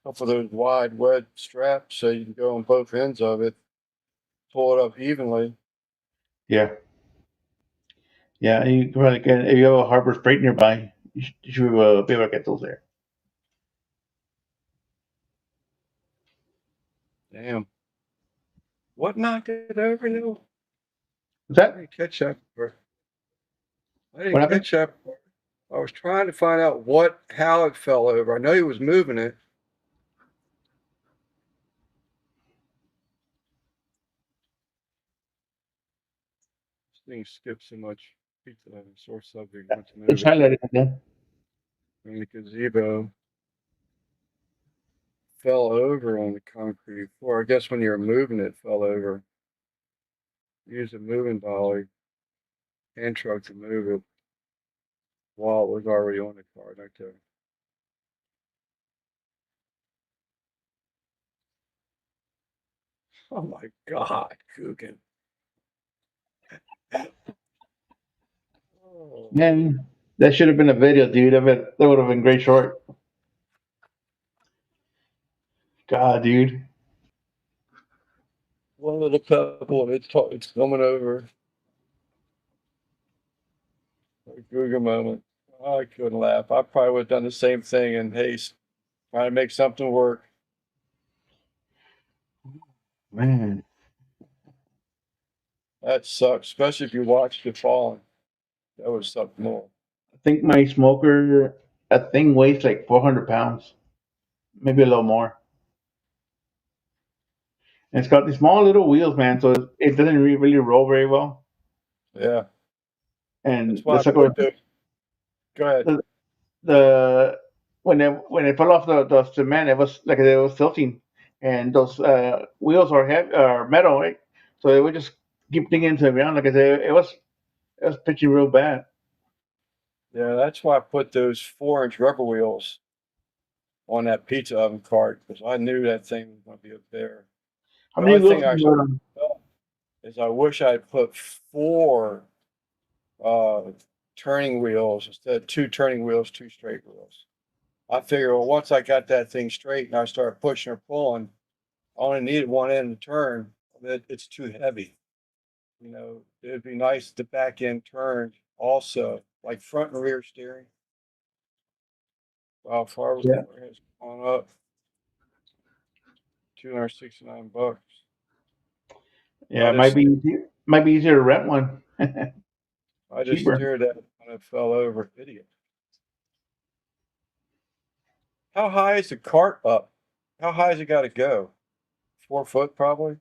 Couple of those wide wed straps so you can go on both ends of it, pull it up evenly. Yeah. Yeah, you can probably get if you have a Harbor Freight nearby, you should be able to get those there. Damn. What knocked it over though? What's I that? didn't catch that part. I What didn't happened? catch that part. I was trying to find out how it fell over. I know he was moving it. This thing skips so much pizza and sore subject not to move It's it. highlighted again. And the gazebo fell over on the concrete floor. I guess when you were moving it, fell over. Use a moving dolly and truck to move it while it was already on the car right there. Oh my God, Coogan. Oh, Man, that should have been a video, dude. That would have been great short. God, dude. one little pebble and it's coming over. A Coogan moment. I couldn't laugh. I probably would have done the same thing in haste, trying to make something work. Man. That sucks, especially if you watched it falling. That would suck more. I think my smoker, that thing weighs like 400 pounds, maybe a little more. And it's got these small little wheels, man, so it doesn't really roll very well. Yeah, And that's why the I sucker, put the. Go ahead. the, the when it fell off the cement, it was like it was tilting, and those wheels are heavy, are metal, right? So it would just keep digging into the ground. Like I said, it was pitching real bad. Yeah, that's why I put those 4-inch rubber wheels on that pizza oven cart because I knew that thing was going to be a bear. How The many only wheels thing did I you put on? is I wish I had put 4 uh, turning wheels instead of 2 turning wheels, 2 straight wheels. I figure, well, once I got that thing straight and I started pushing or pulling, I only needed one end to turn. It's too heavy. You know, it'd be nice if the back end turned also, like front and rear steering. Wow, Fargo Yeah, has gone up $269. yeah, I it might just be easier. Might be easier to rent one, I just cheaper. stared at it when it fell over. Idiot. How high is the cart up? How high has it got to go? 4 foot probably.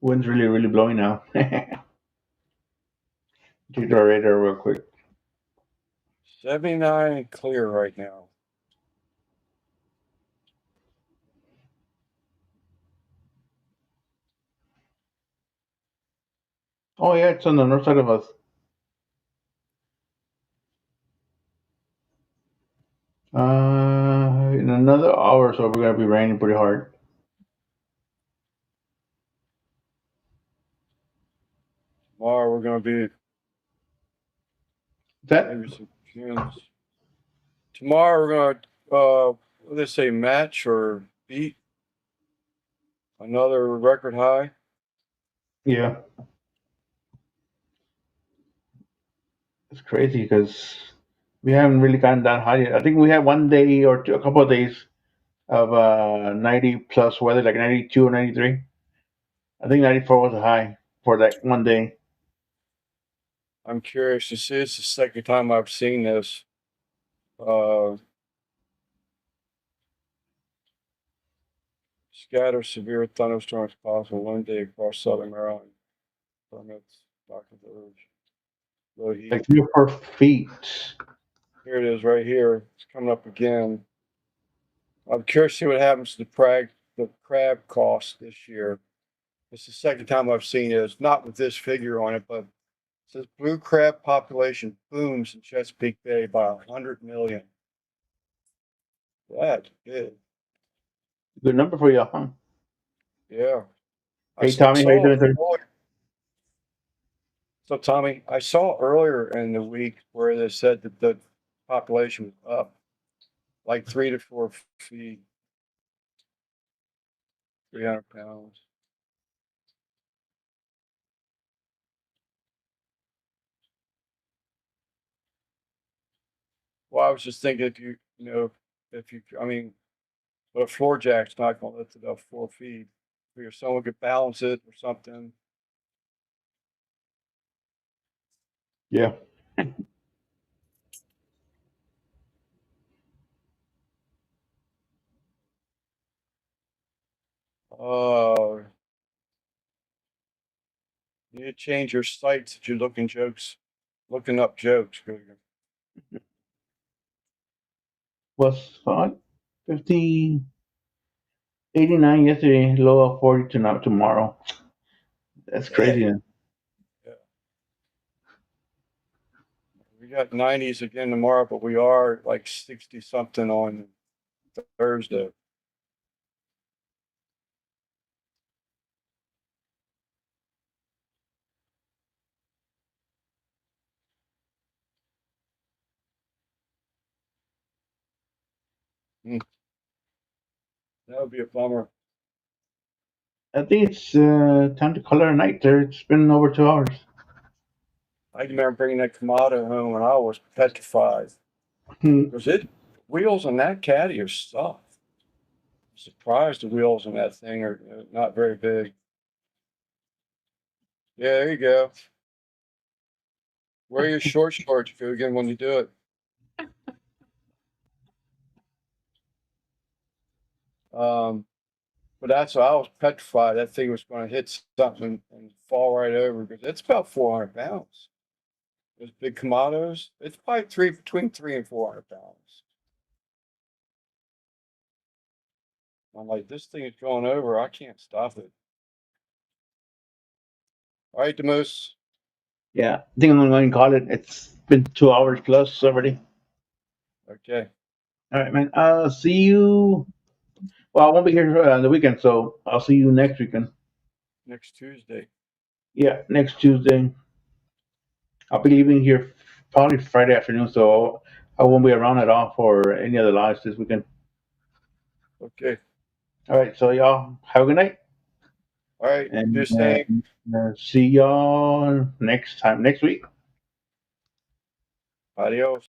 Wind's really blowing now. Check the radar real quick. 79 and clear right now. Oh yeah, it's on the north side of us. In another hour or so, we're gonna be raining pretty hard. Tomorrow we're going to be That maybe some fumes. Tomorrow we're going to, what do they say, match or beat another record high. yeah, it's crazy because we haven't really gotten that hot yet. I think we had one day or two, a couple of days of 90 plus weather, like 92 or 93. I think 94 was a high for that one day. I'm curious to see. It's the second time I've seen this. Uh, Scatter severe thunderstorms possible one day across southern Maryland. Permits, Dr. Verge. Low heat. Like 3 or 4 feet. Here it is right here. It's coming up again. I'm curious to see what happens to the crab cost this year. It's the second time I've seen it. It's not with this figure on it, but it says blue crab population booms in Chesapeake Bay by 100 million. That's big. Good number for you, huh? Yeah. I Hey Tommy, how you saw doing, sir? earlier. So Tommy, I saw earlier in the week where they said that the population was up like 3 to 4 feet, 300 pounds. Well, I was just thinking if if you, I mean, but a floor jack's not going to lift it up 4 feet. Figure someone could balance it or something. Yeah. Uh, you need to change your sites if you're looking up jokes. Was hot. 50, 89 yesterday, low of 40 to now tomorrow. That's Yeah. crazy. We got 90s again tomorrow, but we are like 60 something on Thursday. Hmm, that would be a bummer. I think it's time to call it a night, sir. It's been over 2 hours. I remember bringing that Kamado home and I was petrified. Hmm. Because wheels on that caddy are soft. I'm surprised the wheels on that thing are not very big. Yeah, there you go. Wear your short shorts if you again when you do it. But that's why I was petrified that thing was going to hit something and fall right over because it's about 400 pounds. Those big Kamados, it's probably between 300 and 400 pounds. I'm like, this thing is going over. I can't stop it. All right, Demus. Yeah, I think I'm going to call it. It's been 2 hours plus already. Okay. All right, man. I'll see you. Well, I won't be here on the weekend, so I'll see you next weekend. Next Tuesday. Yeah, next Tuesday. I'll be leaving here probably Friday afternoon, so I won't be around at all for any other lives this weekend. Okay. All right, so y'all have a good night, All right. Do and the same. see y'all next week. Adios.